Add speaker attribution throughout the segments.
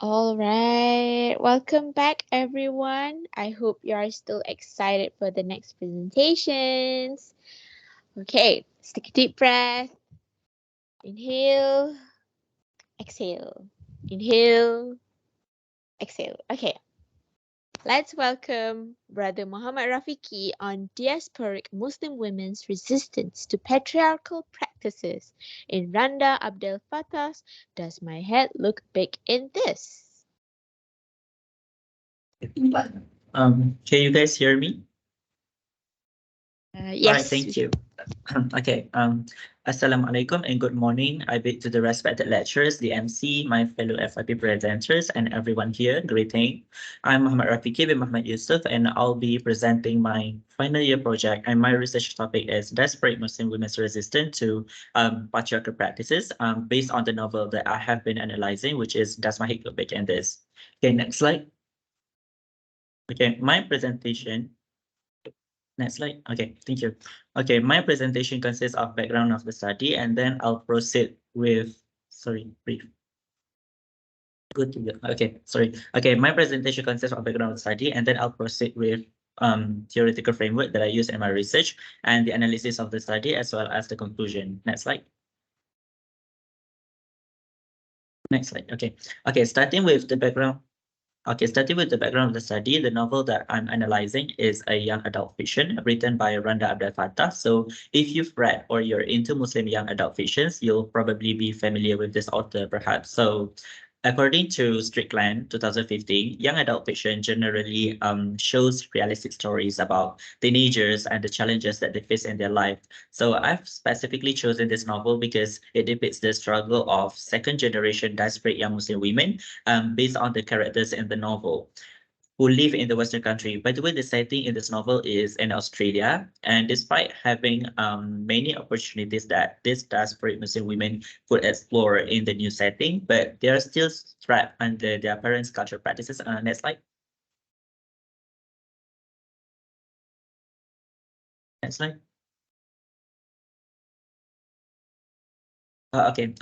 Speaker 1: All right, welcome back everyone. I hope you are still excited for the next presentations. Okay, let's take a deep breath. Inhale, exhale. Inhale, exhale. Okay, let's welcome Brother Muhammad Rafiki on diasporic Muslim women's resistance to patriarchal practices in Randa Abdel Fattah's Does My Head Look Big in This?
Speaker 2: Can you guys hear me? All right,
Speaker 1: Yes.
Speaker 2: thank you. Okay, Assalamualaikum and good morning. I bid to the respected lecturers, the MC, my fellow FIP presenters, and everyone here. Greeting. I'm Muhammad Rafiki bin Muhammad Yusuf, and I'll be presenting my final year project. And my research topic is Desperate Muslim Women's Resistance to Patriarchal Practices, based on the novel that I have been analyzing, which is Does My Head Look Big in This? Okay, next slide. Okay, my presentation. Next slide. Okay, thank you. Okay, my presentation consists of background of the study, and then I'll proceed with, sorry, brief. Good to go. Okay, sorry. Okay, my presentation consists of background of the study, and then I'll proceed with theoretical framework that I use in my research and the analysis of the study as well as the conclusion. Next slide. Next slide. Okay. Okay, starting with the background. Okay, starting with the background of the study, the novel that I'm analyzing is a young adult fiction written by Randa Abdel Fattah. So if you've read or you're into Muslim young adult fictions, you'll probably be familiar with this author perhaps. So according to Strickland 2015, young adult fiction generally shows realistic stories about teenagers and the challenges that they face in their life. So I've specifically chosen this novel because it depicts the struggle of second generation desperate young Muslim women based on the characters in the novel who live in the Western country. By the way, the setting in this novel is in Australia, and despite having many opportunities that these desperate Muslim women could explore in the new setting, but they are still trapped under their parents' cultural practices. Next slide. Next slide. Okay.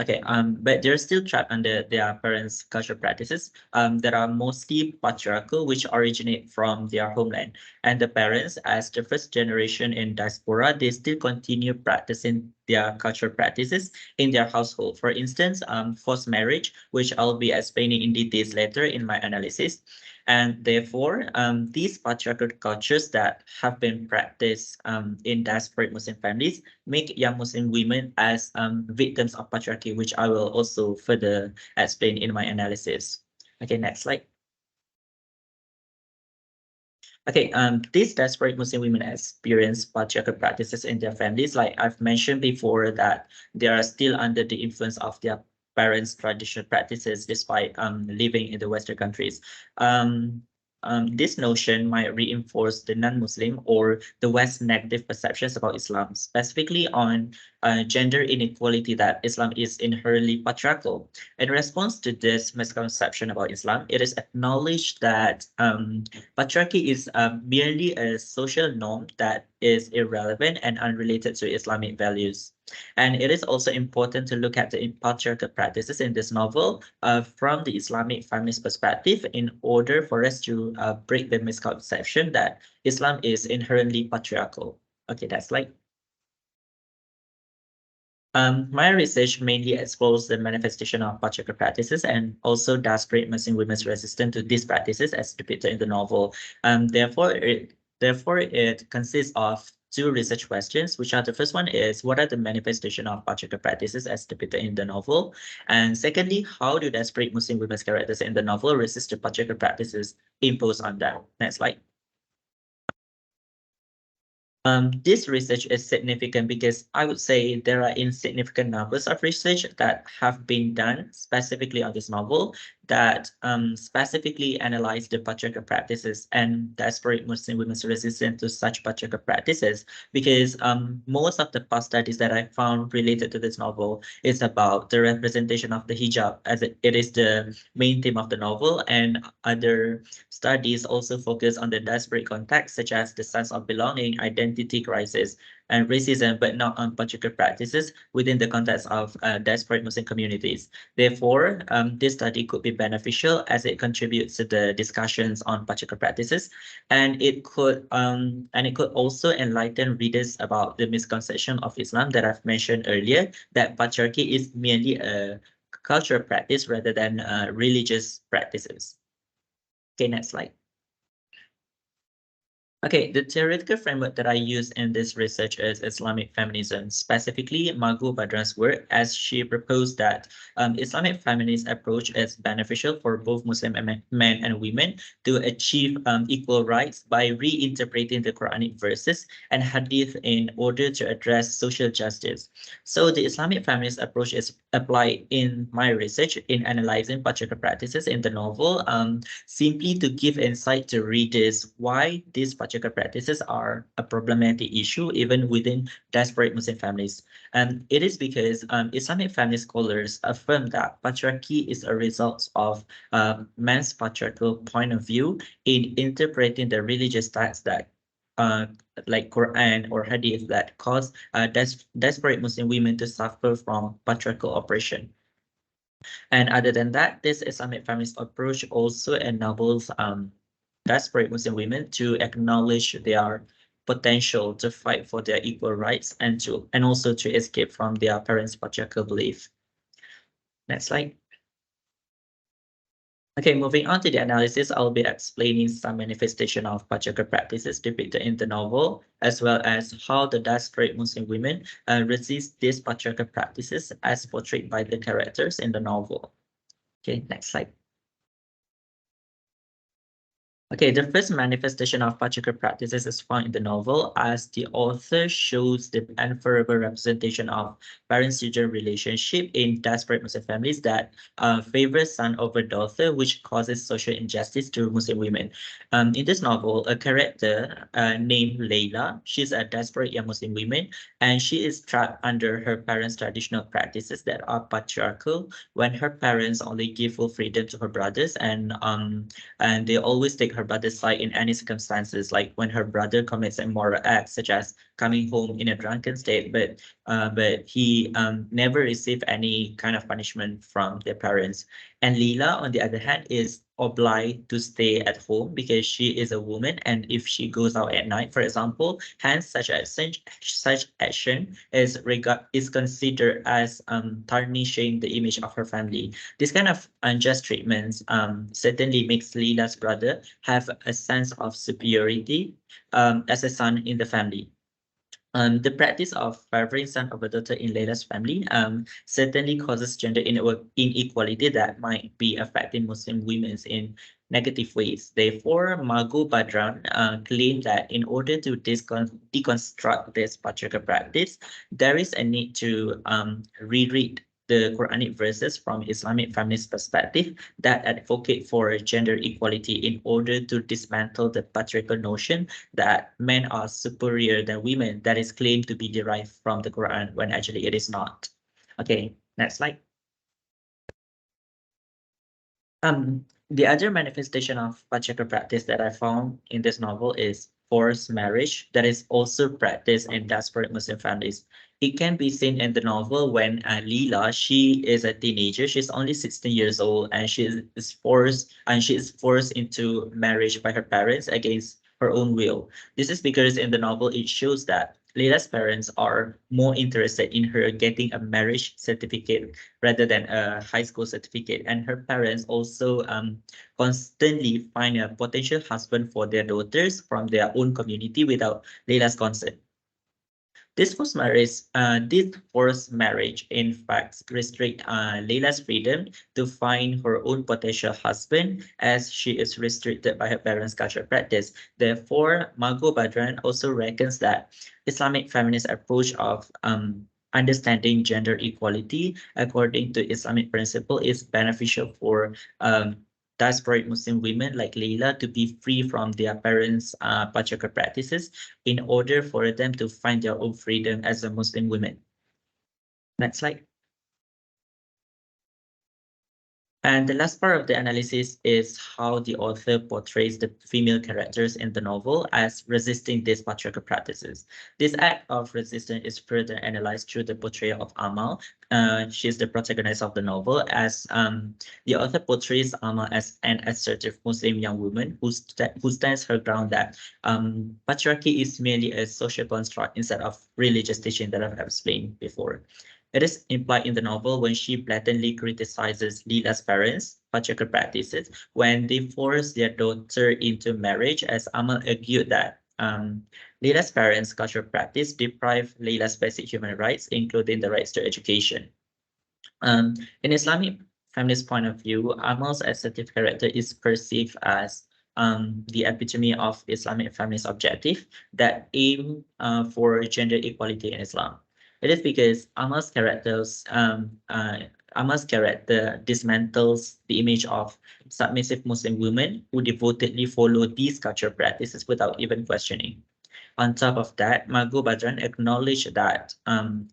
Speaker 2: But they're still trapped under their parents' cultural practices that are mostly patriarchal, which originate from their homeland. And the parents, as the first generation in diaspora, they still continue practicing their cultural practices in their household. For instance, forced marriage, which I'll be explaining in details later in my analysis. And therefore, these patriarchal cultures that have been practiced in diasporic Muslim families make young Muslim women as victims of patriarchy, which I will also further explain in my analysis. Okay, next slide. Okay, these desperate Muslim women experience patriarchal practices in their families. Like I've mentioned before, that they are still under the influence of their parents' traditional practices despite living in the Western countries. This notion might reinforce the non-Muslim or the West's negative perceptions about Islam, specifically on gender inequality, that Islam is inherently patriarchal. In response to this misconception about Islam, it is acknowledged that patriarchy is merely a social norm that is irrelevant and unrelated to Islamic values. And it is also important to look at the patriarchal practices in this novel from the Islamic feminist perspective in order for us to break the misconception that Islam is inherently patriarchal. Okay, that's like. My research mainly explores the manifestation of patriarchal practices and also desperate Muslim women's resistance to these practices as depicted in the novel. Therefore, it consists of two research questions, which are the first one is what are the manifestation of patriarchal practices as depicted in the novel? And secondly, how do desperate Muslim women's characters in the novel resist the patriarchal practices imposed on them? Next slide. This research is significant because I would say there are insignificant numbers of research that have been done specifically on this novel that specifically analyze the patriarchal practices and desperate Muslim women's resistance to such patriarchal practices. Because most of the past studies that I found related to this novel is about the representation of the hijab, as it is the main theme of the novel, and other studies also focus on the desperate context, such as the sense of belonging, identity crisis, and racism, but not on particular practices within the context of diasporic Muslim communities. Therefore, this study could be beneficial as it contributes to the discussions on particular practices, and it could also enlighten readers about the misconception of Islam that I've mentioned earlier, that patriarchy is merely a cultural practice rather than religious practices. Okay, next slide. Okay, the theoretical framework that I use in this research is Islamic feminism, specifically Margot Badran's work, as she proposed that Islamic feminist approach is beneficial for both Muslim men and women to achieve equal rights by reinterpreting the Quranic verses and hadith in order to address social justice. So the Islamic feminist approach is applied in my research in analyzing patriarchal practices in the novel, simply to give insight to readers why these patriarchal practices are a problematic issue even within diasporic Muslim families. And it is because Islamic feminist scholars affirm that patriarchy is a result of man's patriarchal point of view in interpreting the religious texts that uh, like Quran or Hadith that cause diasporic Muslim women to suffer from patriarchal oppression. And other than that, this Islamic feminist approach also enables diasporic Muslim women to acknowledge their potential to fight for their equal rights and also to escape from their parents' patriarchal belief. Next slide. Okay, moving on to the analysis, I'll be explaining some manifestation of patriarchal practices depicted in the novel, as well as how the diasporic Muslim women resist these patriarchal practices as portrayed by the characters in the novel. Okay, next slide. Okay, the first manifestation of patriarchal practices is found in the novel as the author shows the unfavorable representation of parent-children relationship in diasporic Muslim families that favor son over daughter, which causes social injustice to Muslim women. In this novel, a character named Layla, she's a diasporic young Muslim woman, and she is trapped under her parents' traditional practices that are patriarchal when her parents only give full freedom to her brothers and they always take her brother's side in any circumstances, like when her brother commits immoral acts, such as coming home in a drunken state, but he never received any kind of punishment from their parents. And Leela, on the other hand, is obliged to stay at home because she is a woman, and if she goes out at night, for example, hence such action is considered as tarnishing the image of her family. This kind of unjust treatments certainly makes Leela's brother have a sense of superiority as a son in the family. The practice of favoring son over daughter in Layla's family certainly causes gender inequality that might be affecting Muslim women in negative ways. Therefore, Margot Badran claimed that in order to deconstruct this patriarchal practice, there is a need to reread the Quranic verses from Islamic feminist perspective that advocate for gender equality in order to dismantle the patriarchal notion that men are superior than women that is claimed to be derived from the Quran when actually it is not. Okay, next slide. The other manifestation of patriarchal practice that I found in this novel is forced marriage that is also practiced in diasporic Muslim families. It can be seen in the novel when Leela, she is a teenager, she's only 16 years old, and she is forced into marriage by her parents against her own will. This is because in the novel it shows that Leila's parents are more interested in her getting a marriage certificate rather than a high school certificate. And her parents also constantly find a potential husband for their daughters from their own community without Leila's consent. This forced marriage, in fact, restrict Leila's freedom to find her own potential husband, as she is restricted by her parents' cultural practice. Therefore, Margot Badran also reckons that Islamic feminist approach of understanding gender equality according to Islamic principle is beneficial for diasporic Muslim women like Leila to be free from their parents' patriarchal practices in order for them to find their own freedom as a Muslim women. Next slide. And the last part of the analysis is how the author portrays the female characters in the novel as resisting these patriarchal practices. This act of resistance is further analyzed through the portrayal of Amal. She's the protagonist of the novel, as the author portrays Amal as an assertive Muslim young woman who stands her ground that patriarchy is merely a social construct instead of religious teaching that I've explained before. It is implied in the novel when she blatantly criticizes Leela's parents' patriarchal practices when they force their daughter into marriage, as Amal argued that Leela's parents' cultural practice deprive Leela's basic human rights, including the rights to education. In Islamic feminist point of view, Amal's assertive character is perceived as the epitome of Islamic feminist objective that aim for gender equality in Islam. It is because Amal's character dismantles the image of submissive Muslim women who devotedly follow these cultural practices without even questioning. On top of that, Margot Badran acknowledged that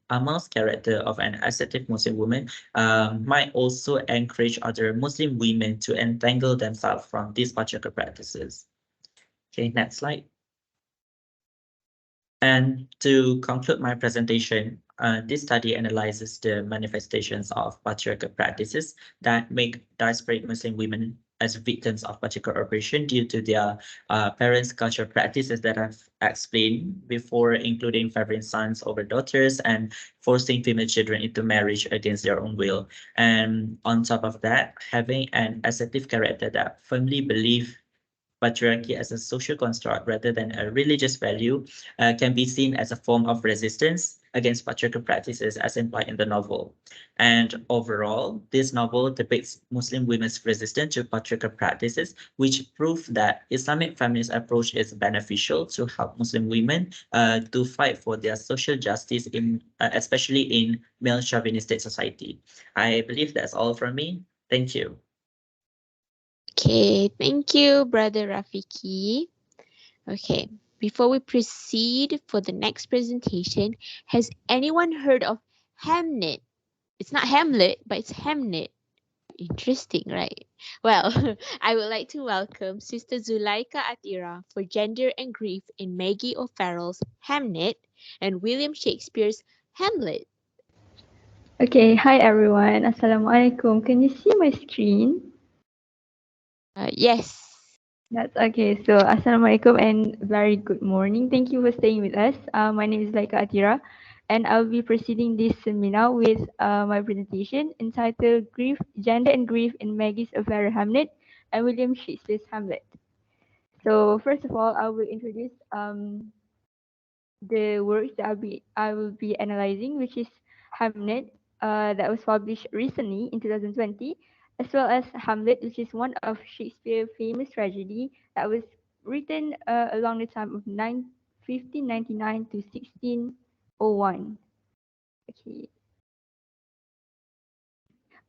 Speaker 2: Amal's character of an ascetic Muslim woman might also encourage other Muslim women to entangle themselves from these patriarchal practices. Okay, next slide. And to conclude my presentation, this study analyzes the manifestations of patriarchal practices that make diasporic Muslim women as victims of patriarchal oppression due to their parents' cultural practices that I've explained before, including favoring sons over daughters and forcing female children into marriage against their own will. And on top of that, having an assertive character that firmly believe patriarchy as a social construct rather than a religious value can be seen as a form of resistance against patriarchal practices as implied in the novel. And overall, this novel depicts Muslim women's resistance to patriarchal practices, which prove that Islamic feminist approach is beneficial to help Muslim women to fight for their social justice, in especially in male chauvinistic society. I believe that's all from me. Thank you.
Speaker 1: Okay, thank you, Brother Rafiki. Okay, before we proceed for the next presentation, has anyone heard of Hamnet? It's not Hamlet, but it's Hamnet. Interesting, right? Well, I would like to welcome Sister Zuleika Atira for Gender and Grief in Maggie O'Farrell's Hamnet and William Shakespeare's Hamlet.
Speaker 3: Okay, hi everyone. Assalamualaikum. Can you see my screen?
Speaker 1: Yes.
Speaker 3: That's okay. So, Assalamualaikum and very good morning. Thank you for staying with us. My name is Laika Atira, and I'll be proceeding this seminar with my presentation entitled Gender and Grief in Maggie's Affair Hamlet and William Shakespeare's Hamlet. So, first of all, I will introduce the works that I will be analyzing, which is Hamlet, that was published recently in 2020, as well as Hamlet, which is one of Shakespeare's famous tragedy that was written along the time of 1599 to 1601. Okay.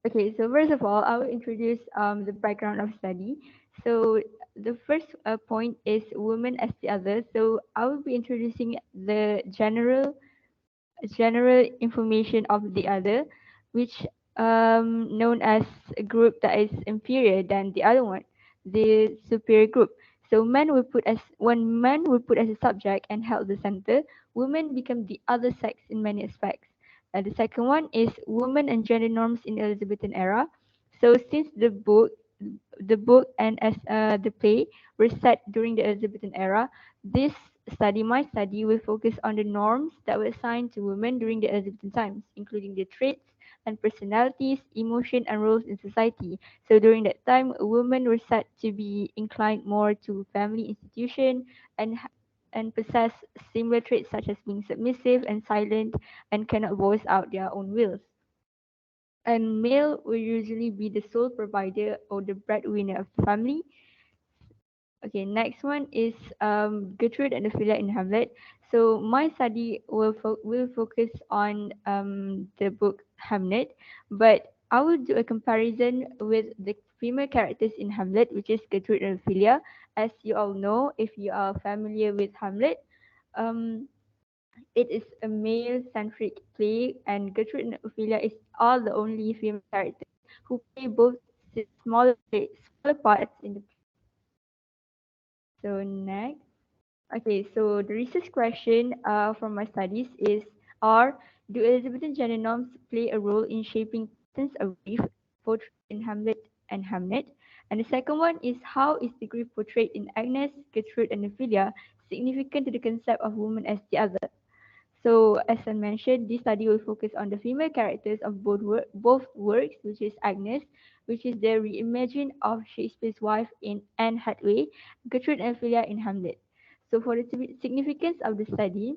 Speaker 3: Okay, so first of all, I will introduce the background of study. So the first point is women as the other. So I will be introducing the general information of the other, which known as a group that is inferior than the other one, the superior group. So men will put as when men will put as a subject and held the center, women become the other sex in many aspects. The second one is women and gender norms in the Elizabethan era. So since the book and as the play were set during the Elizabethan era, this my study, will focus on the norms that were assigned to women during the Elizabethan times, including the traits and personalities, emotion, and roles in society. So during that time, women were said to be inclined more to family institution and possess similar traits such as being submissive and silent and cannot voice out their own wills. And male will usually be the sole provider or the breadwinner of the family. Okay, next one is Gertrude and Ophelia in Hamlet. So my study will focus on the book Hamlet, but I will do a comparison with the female characters in Hamlet, which is Gertrude and Ophelia. As you all know, if you are familiar with Hamlet, um, it is a male-centric play, and Gertrude and Ophelia are the only female characters who play both smaller parts in the play. So next. Okay, so the research question from my studies is are do Elizabethan gender norms play a role in shaping patterns of grief portrayed in Hamlet and Hamnet? And the second one is how is the grief portrayed in Agnes, Gertrude, and Ophelia significant to the concept of woman as the other? So, as I mentioned, this study will focus on the female characters of both works, which is Agnes, which is the reimagining of Shakespeare's wife in Anne Hathaway, Gertrude and Ophelia in Hamlet. So, for the significance of the study,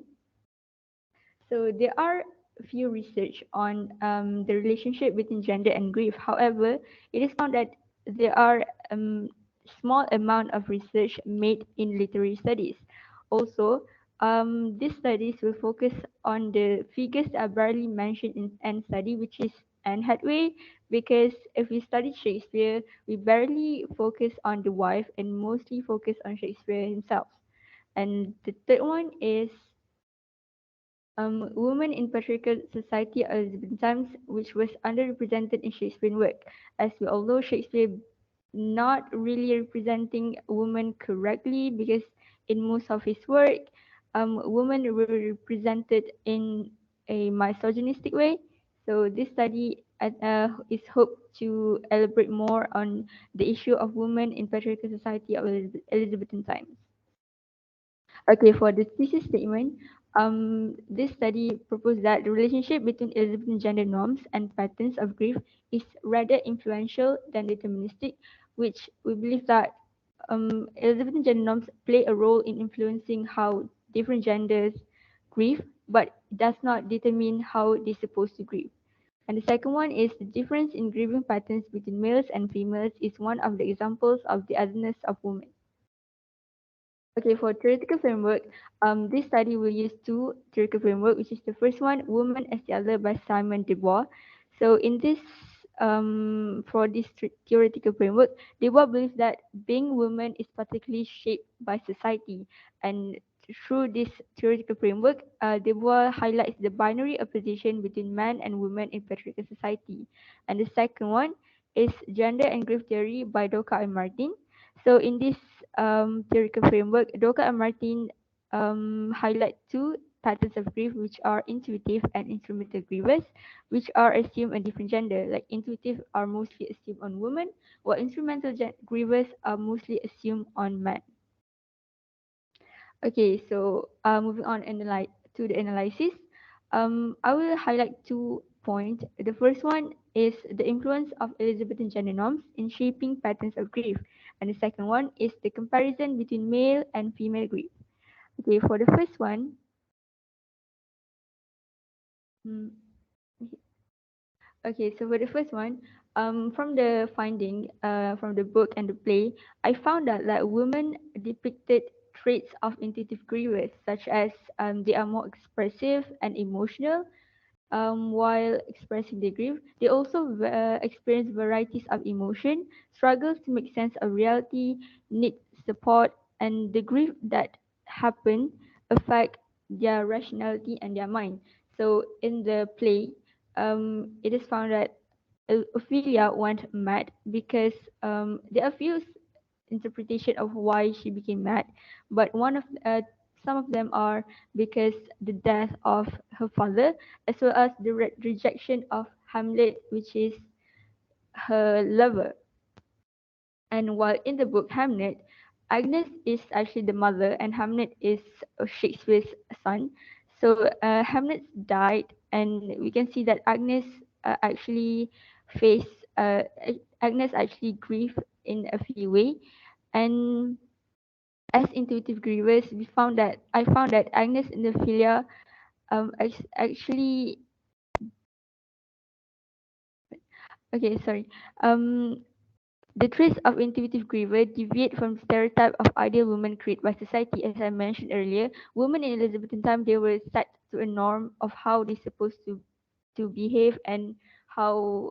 Speaker 3: so there are a few research on the relationship between gender and grief. However, it is found that there are small amount of research made in literary studies. Also, these studies will focus on the figures that are barely mentioned in Anne study, which is Anne Hathaway, because if we study Shakespeare, we barely focus on the wife and mostly focus on Shakespeare himself. And the third one is women in patriarchal society of Elizabethan times, which was underrepresented in Shakespearean work, as we all know Shakespeare not really representing women correctly because in most of his work, women were represented in a misogynistic way. So this study is hoped to elaborate more on the issue of women in patriarchal society of Elizabethan times. Okay, for the thesis statement, this study proposed that the relationship between Elizabethan gender norms and patterns of grief is rather influential than deterministic, which we believe that Elizabethan gender norms play a role in influencing how different genders grieve, but it does not determine how they're supposed to grieve. And the second one is the difference in grieving patterns between males and females is one of the examples of the otherness of women. Okay, for theoretical framework, this study will use two theoretical framework, which is the first one, Woman as the Other by Simon de Bois. So in this, for this theoretical framework, de Bois believes that being woman is particularly shaped by society. And through this theoretical framework, de Bois highlights the binary opposition between man and woman in patriarchal society. And the second one is Gender and Grief Theory by Doka and Martin. So in this theoretical framework, Doka and Martin highlight two patterns of grief, which are intuitive and instrumental grievers, which are assumed on different gender. Like intuitive are mostly assumed on women, while instrumental grievers are mostly assumed on men. Okay, so moving on to the analysis, I will highlight 2 points. The first one is the influence of Elizabethan gender norms in shaping patterns of grief, and the second one is the comparison between male and female grief. Okay, for the first one, mm, okay, so for the first one, from the finding from the book and the play, I found out that women depicted traits of intuitive grievers, such as they are more expressive and emotional, while expressing their grief. They also experience varieties of emotion, struggles to make sense of reality, need support, and the grief that happen affect their rationality and their mind. So in the play, it is found that Ophelia went mad because there are few interpretation of why she became mad, but some of them are because the death of her father, as well as the rejection of Hamlet, which is her lover. And while in the book Hamlet, Agnes is actually the mother, and Hamlet is Shakespeare's son. So Hamlet died, and we can see that actually face Agnes actually grieved in a few way, and as intuitive grievers, we found that I found that Agnes and Ophelia actually okay sorry the traits of intuitive griever deviate from the stereotype of ideal women created by society. As I mentioned earlier, women in Elizabethan time they were set to a norm of how they're supposed to behave and how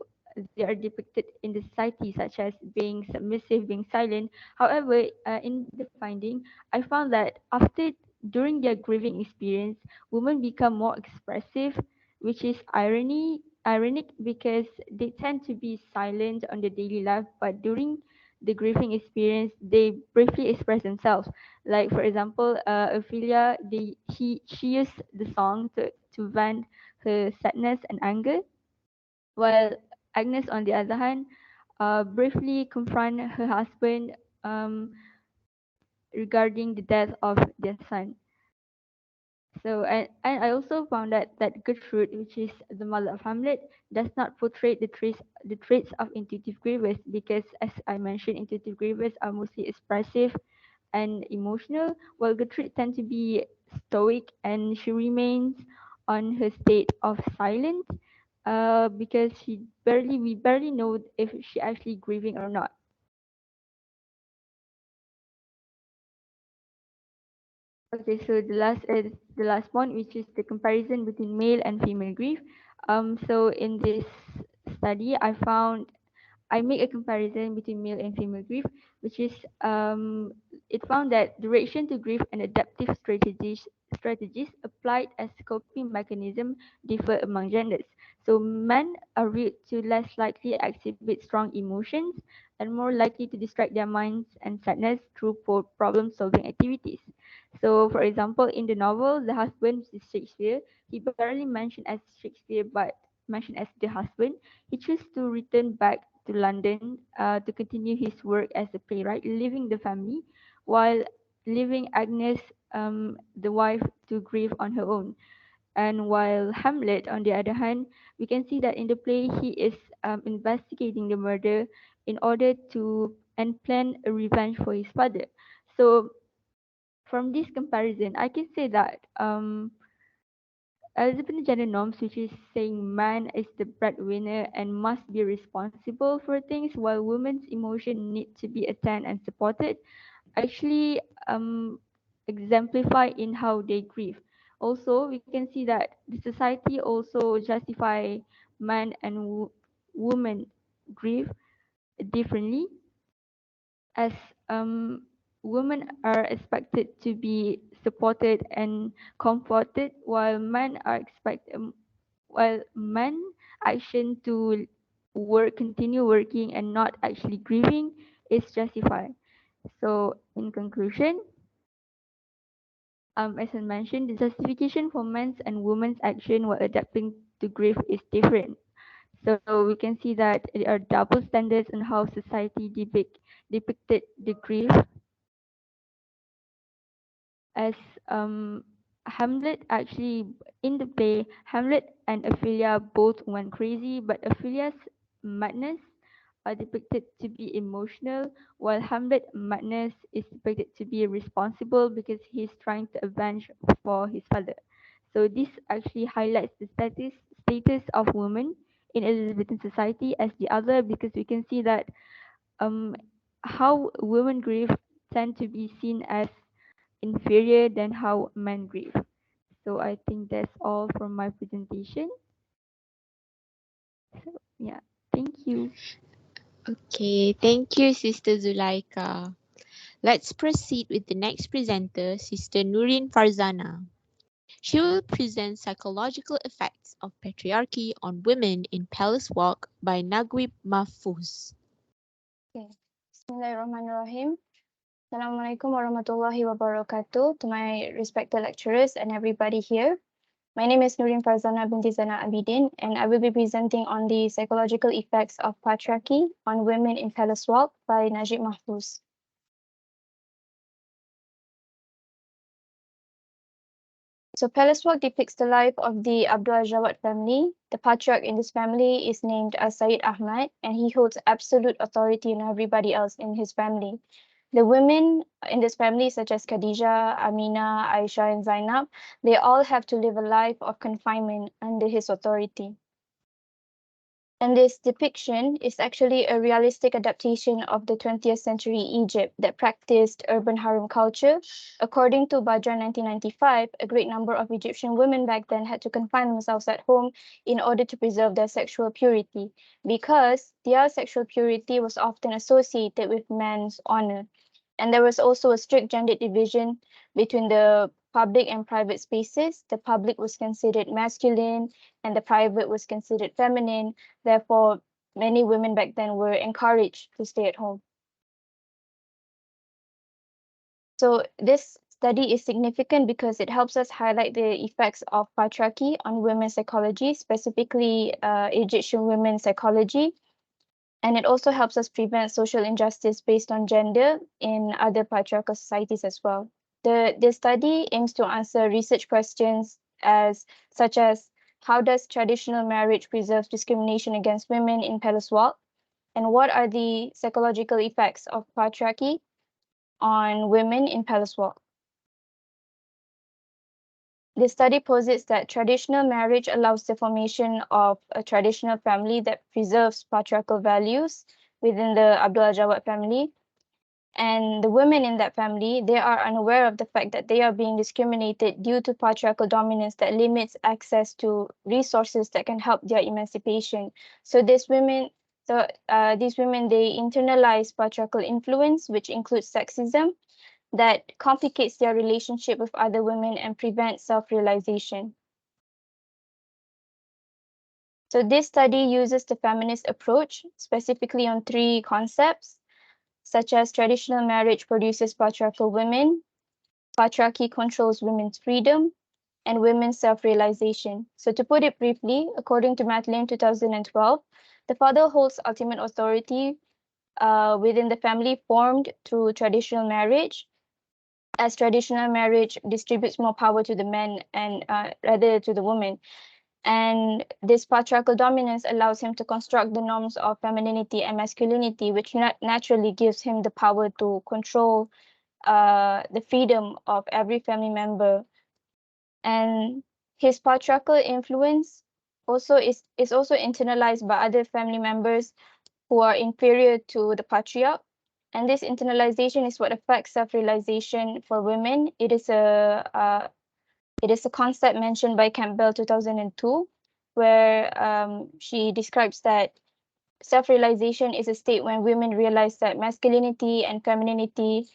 Speaker 3: they are depicted in the society, such as being submissive, being silent. However, in the finding, I found that during their grieving experience, women become more expressive, which is irony ironic because they tend to be silent on their daily life, but during the grieving experience, they briefly express themselves. Like for example, Ophelia, she used the song to vent her sadness and anger, while Agnes, on the other hand, briefly confront her husband regarding the death of their son. So, and I also found that Gertrude, which is the mother of Hamlet, does not portray the traits of intuitive grievers because, as I mentioned, intuitive grievers are mostly expressive and emotional, while Gertrude tends to be stoic and she remains on her state of silence because we barely know if she actually grieving or not. Okay, so the last one, which is the comparison between male and female grief. So in this study, I make a comparison between male and female grief, which is it found that duration to grief and adaptive strategies applied as coping mechanism differ among genders. So men are viewed to less likely exhibit strong emotions and more likely to distract their minds and sadness through problem solving activities. So for example, in the novel, the husband is Shakespeare. He barely mentioned as Shakespeare, but mentioned as the husband. He chose to return back to London to continue his work as a playwright, leaving the family, while leaving Agnes, the wife, to grieve on her own. And while Hamlet, on the other hand, we can see that in the play he is investigating the murder in order to and plan a revenge for his father. So from this comparison, I can say that Elizabethan gender norms, which is saying man is the breadwinner and must be responsible for things, while women's emotion need to be attended and supported, actually exemplify in how they grieve. Also, we can see that the society also justify man and woman grief differently, as women are expected to be supported and comforted, while men action to continue working and not actually grieving is justified. So in conclusion, as I mentioned, the justification for men's and women's action while adapting to grief is different. So we can see that there are double standards on how society depicted the grief, as Hamlet actually, in the play, Hamlet and Ophelia both went crazy, but Ophelia's madness are depicted to be emotional, while Hamlet's madness is depicted to be responsible because he's trying to avenge for his father. So this actually highlights the status of women in Elizabethan society as the other, because we can see that um how women grieve tend to be seen as inferior than how men grieve. So I think that's all from my presentation. So yeah, thank you.
Speaker 1: Okay, thank you, Sister Zulaika. Let's proceed with the next presenter, Sister Nurin Farzana. She will present psychological effects of patriarchy on women in Palace Walk by Naguib Mahfouz.
Speaker 4: Okay. Bismillahirrahmanirrahim. Assalamualaikum warahmatullahi wabarakatuh to my respected lecturers and everybody here. My name is Nurin Farzana binti Zana Abidin, and I will be presenting on the psychological effects of patriarchy on women in Palace Walk by Najib Mahfouz. So Palace Walk depicts the life of the Abdul Jawad family. The patriarch in this family is named as Sayyid Ahmad, and he holds absolute authority on everybody else in his family. The women in this family, such as Khadija, Amina, Aisha, and Zainab, they all have to live a life of confinement under his authority. And this depiction is actually a realistic adaptation of the 20th century Egypt that practiced urban harem culture. According to Badra 1995, a great number of Egyptian women back then had to confine themselves at home in order to preserve their sexual purity, because their sexual purity was often associated with man's honor. And there was also a strict gender division between the public and private spaces. The public was considered masculine and the private was considered feminine. Therefore, many women back then were encouraged to stay at home. So this study is significant because it helps us highlight the effects of patriarchy on women's psychology, specifically Egyptian women's psychology. And it also helps us prevent social injustice based on gender in other patriarchal societies as well. The study aims to answer research questions such as how does traditional marriage preserve discrimination against women in Peloswalk? And what are the psychological effects of patriarchy on women in Peloswalk? The study posits that traditional marriage allows the formation of a traditional family that preserves patriarchal values within the Abdul Jawad family. And the women in that family, they are unaware of the fact that they are being discriminated due to patriarchal dominance that limits access to resources that can help their emancipation. So these women, they internalize patriarchal influence, which includes sexism, that complicates their relationship with other women and prevents self-realization. So this study uses the feminist approach, specifically on three concepts, such as traditional marriage produces patriarchal women, patriarchy controls women's freedom, and women's self-realization. So to put it briefly, according to Madeline 2012, the father holds ultimate authority within the family formed through traditional marriage, as traditional marriage distributes more power to the men and rather to the women. And this patriarchal dominance allows him to construct the norms of femininity and masculinity, which naturally gives him the power to control the freedom of every family member. And his patriarchal influence also is also internalized by other family members who are inferior to the patriarch. And this internalization is what affects self-realization for women. It is a concept mentioned by Campbell 2002, where she describes that self-realization is a state when women realize that masculinity and femininity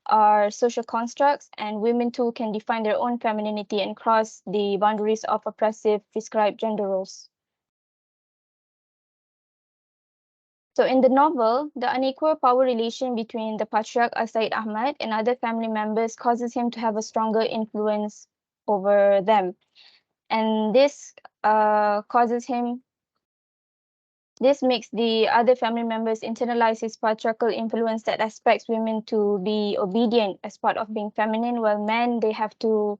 Speaker 4: are social constructs, and women too can define their own femininity and cross the boundaries of oppressive prescribed gender roles. So in the novel, the unequal power relation between the patriarch Said Ahmad and other family members causes him to have a stronger influence over them. And this makes the other family members internalize his patriarchal influence that expects women to be obedient as part of being feminine, while men, they have to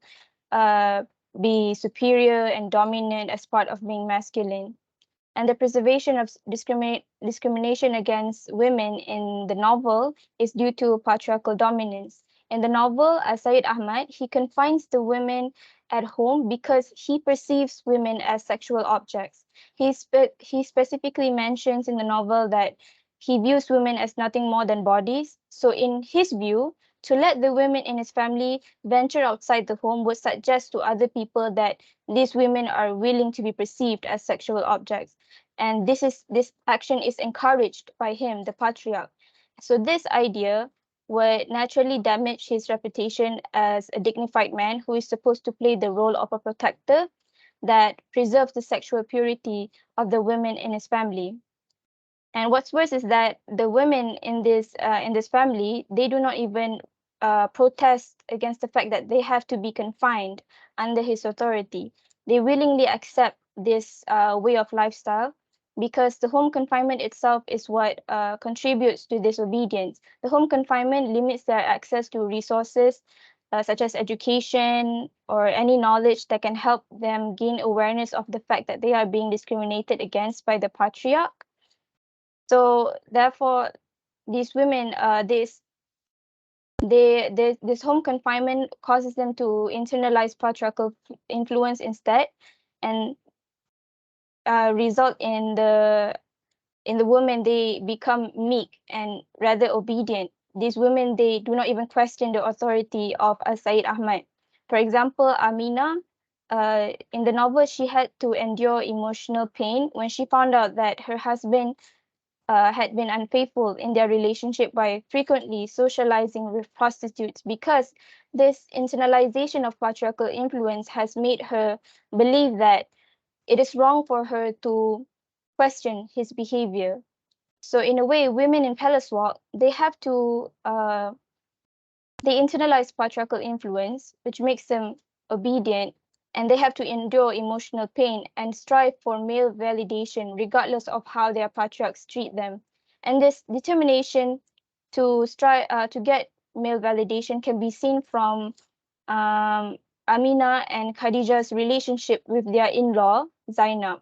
Speaker 4: be superior and dominant as part of being masculine. And the preservation of discrimination against women in the novel is due to patriarchal dominance. In the novel, Said Ahmad, he confines the women at home because he perceives women as sexual objects. He specifically mentions in the novel that he views women as nothing more than bodies. So in his view, to let the women in his family venture outside the home would suggest to other people that these women are willing to be perceived as sexual objects. And this action is encouraged by him, the patriarch. So this idea would naturally damage his reputation as a dignified man who is supposed to play the role of a protector that preserves the sexual purity of the women in his family. And what's worse is that the women in this family, they do not even protest against the fact that they have to be confined under his authority. They willingly accept this way of lifestyle because the home confinement itself is what contributes to disobedience. The home confinement limits their access to resources such as education or any knowledge that can help them gain awareness of the fact that they are being discriminated against by the patriarch. So therefore, these women, this home confinement causes them to internalize patriarchal influence instead, and result in the women, they become meek and rather obedient. These women, they do not even question the authority of Said Ahmad. For example, Amina, in the novel, she had to endure emotional pain when she found out that her husband had been unfaithful in their relationship by frequently socializing with prostitutes, because this internalization of patriarchal influence has made her believe that it is wrong for her to question his behavior. So in a way, women in Palestwalk, they have to they internalize patriarchal influence, which makes them obedient, and they have to endure emotional pain and strive for male validation, regardless of how their patriarchs treat them. And this determination to strive to get male validation can be seen from Amina and Khadija's relationship with their in-law Zainab.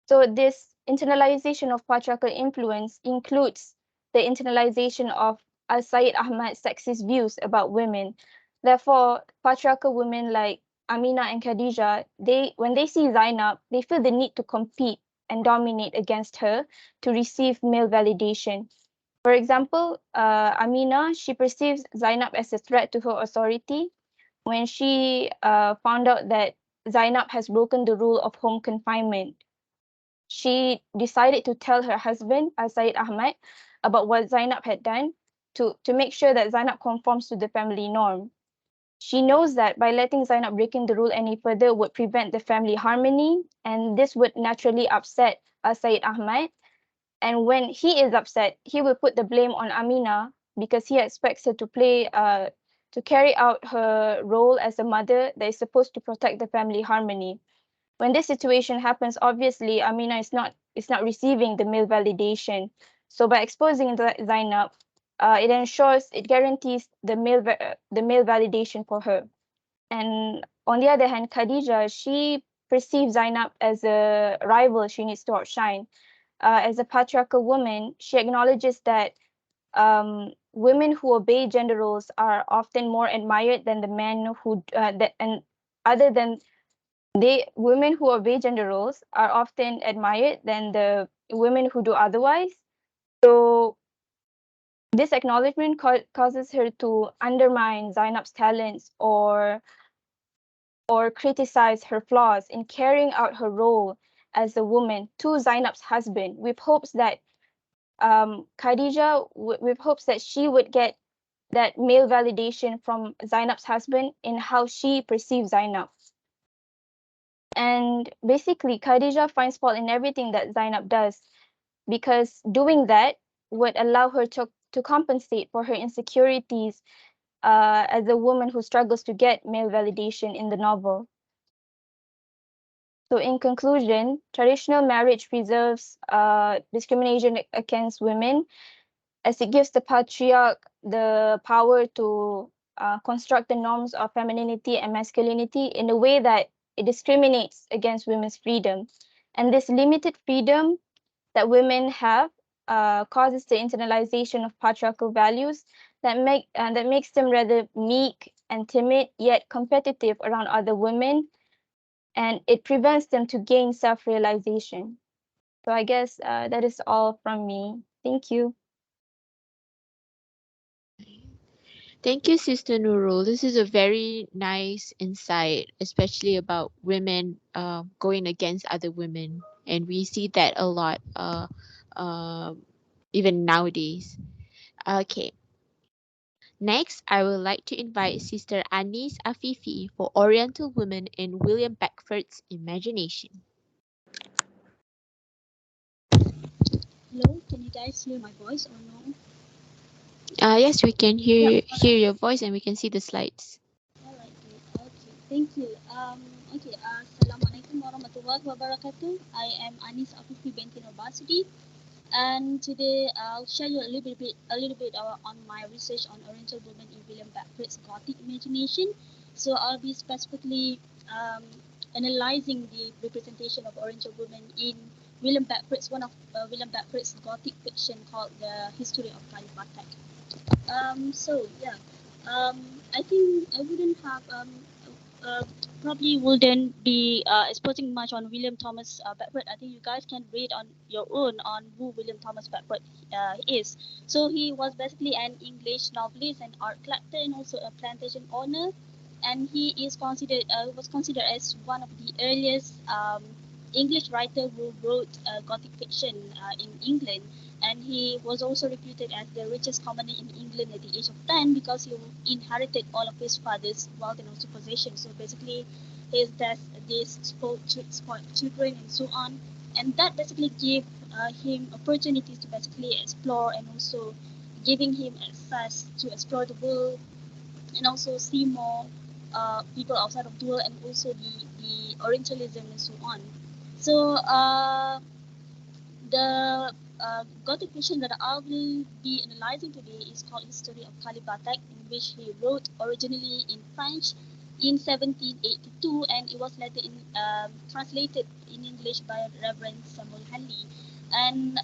Speaker 4: So this internalization of patriarchal influence includes the internalization of Al-Said Ahmad's sexist views about women. Therefore, patriarchal women like Amina and Khadija, when they see Zainab, they feel the need to compete and dominate against her to receive male validation. For example, Amina, she perceives Zainab as a threat to her authority when she found out that Zainab has broken the rule of home confinement. She decided to tell her husband, Said Ahmad, about what Zainab had done to make sure that Zainab conforms to the family norm. She knows that by letting Zainab breaking the rule any further would prevent the family harmony, and this would naturally upset Said Ahmad. And when he is upset, he will put the blame on Amina because he expects her to carry out her role as a mother that is supposed to protect the family harmony. When this situation happens, obviously Amina is not receiving the male validation. So by exposing Zainab, it guarantees the male validation for her. And on the other hand, Khadija, she perceives Zainab as a rival she needs to outshine. As a patriarchal woman, she acknowledges that women who obey gender roles are often more admired than the men who that and other than women who obey gender roles are often admired than the women who do otherwise. So this acknowledgement causes her to undermine Zainab's talents or criticize her flaws in carrying out her role as a woman to Zainab's husband, with hopes that Khadija, with hopes that she would get that male validation from Zainab's husband in how she perceives Zainab. And basically, Khadija finds fault in everything that Zainab does, because doing that would allow her to compensate for her insecurities as a woman who struggles to get male validation in the novel. So in conclusion, traditional marriage preserves discrimination against women, as it gives the patriarch the power to construct the norms of femininity and masculinity in a way that it discriminates against women's freedom. And this limited freedom that women have causes the internalization of patriarchal values that makes them rather meek and timid, yet competitive around other women, and it prevents them to gain self-realization. So I guess that is all from me. Thank you.
Speaker 1: Thank you, Sister Nurul. This is a very nice insight, especially about women going against other women. And we see that a lot uh, even nowadays. Okay. Next, I would like to invite Sister Anis Afifi for Oriental Women in William Beckford's Imagination.
Speaker 5: Hello, can you guys hear my voice or no?
Speaker 1: Yes, we can
Speaker 5: Yeah,
Speaker 1: hear your voice and we can see the slides.
Speaker 5: alright, good. Okay, thank you. Assalamualaikum warahmatullahi wabarakatuh. I am Anis Afifi binti Nobasidi, and today I'll share you a little bit on my research on Oriental women in William Beckford's Gothic imagination. So I'll be specifically analyzing the representation of Oriental women in one of William Beckford's Gothic fiction called The History of Kalipatek. So yeah, I think I wouldn't have uh, probably wouldn't be exposing much on William Thomas Beckford. I think you guys can read on your own on who William Thomas Beckford is. So he was basically an English novelist and art collector, and also a plantation owner. And he is considered was considered as one of the earliest English writer who wrote Gothic fiction in England, and he was also reputed as the richest commoner in England at the age of 10 because he inherited all of his father's wealth and also possessions. So basically, his death, these spoiled children and so on, and that basically gave him opportunities to basically explore and also giving him access to explore the world and also see more people outside of the world and also the Orientalism and so on. So the Gothic fiction that I will be analyzing today is called History of Kalibatak, in which he wrote originally in French in 1782, and it was later translated in English by Reverend Samuel Hanley. And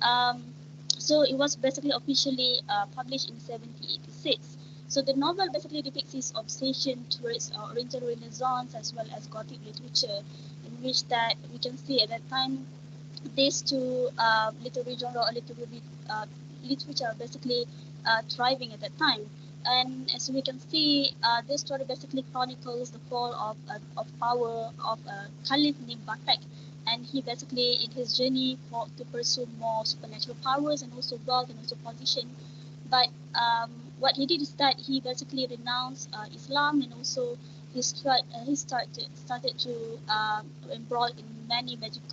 Speaker 5: so it was basically officially published in 1786. So the novel basically depicts his obsession towards Oriental Renaissance as well as Gothic literature, in which that we can see at that time these two literary genre or literary literature are basically thriving at that time. And as we can see, this story basically chronicles the fall of power of a caliph named Batak. And he basically, in his journey to pursue more supernatural powers and also wealth and also position. But what he did is that he basically renounced Islam and also he started to embroil in many magic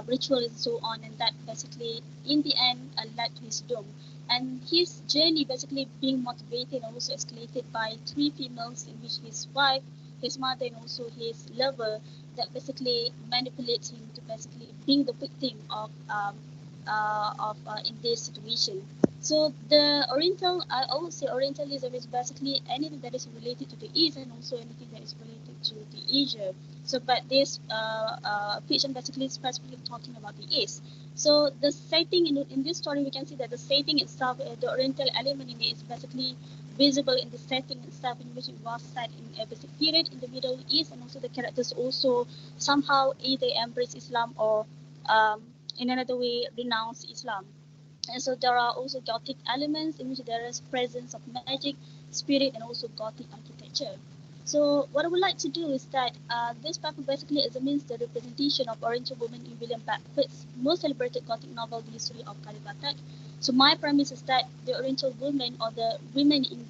Speaker 5: rituals and so on, and that basically in the end led to his doom. And his journey basically being motivated and also escalated by three females, in which his wife, his mother, and also his lover, that basically manipulates him to basically being the victim of in this situation. So the Oriental, I would say Orientalism is basically anything that is related to the East and also anything that is related to the Asia. So, but this fiction basically specifically talking about the East. So the setting in this story, we can see that the setting itself, the Oriental element in it is basically visible in the setting itself, in which it was set in a basic period in the Middle East, and also the characters also somehow either embrace Islam or in another way renounce Islam. And so there are also Gothic elements in which there is presence of magic, spirit, and also Gothic architecture. So what I would like to do is that this paper basically examines the representation of Oriental women in William Beckford's most celebrated Gothic novel, The History of Kalibatak. So my premise is that the Oriental women or the women in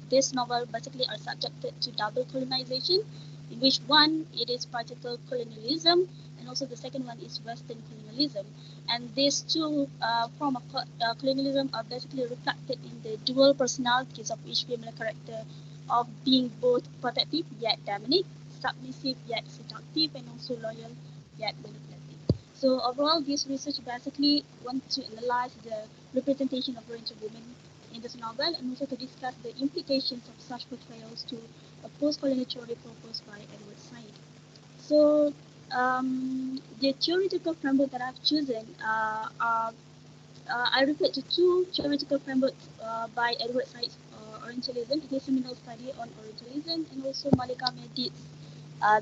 Speaker 5: this novel basically are subjected to double colonization, in which one, it is practical colonialism, and also the second one is Western colonialism. And these two forms of colonialism are basically reflected in the dual personalities of each female character, of being both protective yet dominant, submissive yet seductive, and also loyal yet manipulative. So overall, this research basically wants to analyze the representation of Oriental women in this novel and also to discuss the implications of such portrayals to a post-colonial theory proposed by Edward Said. So the theoretical framework that I've chosen are I refer to two theoretical frameworks by Edward Said's Orientalism, his seminal study on Orientalism, and also Malika Mehdi's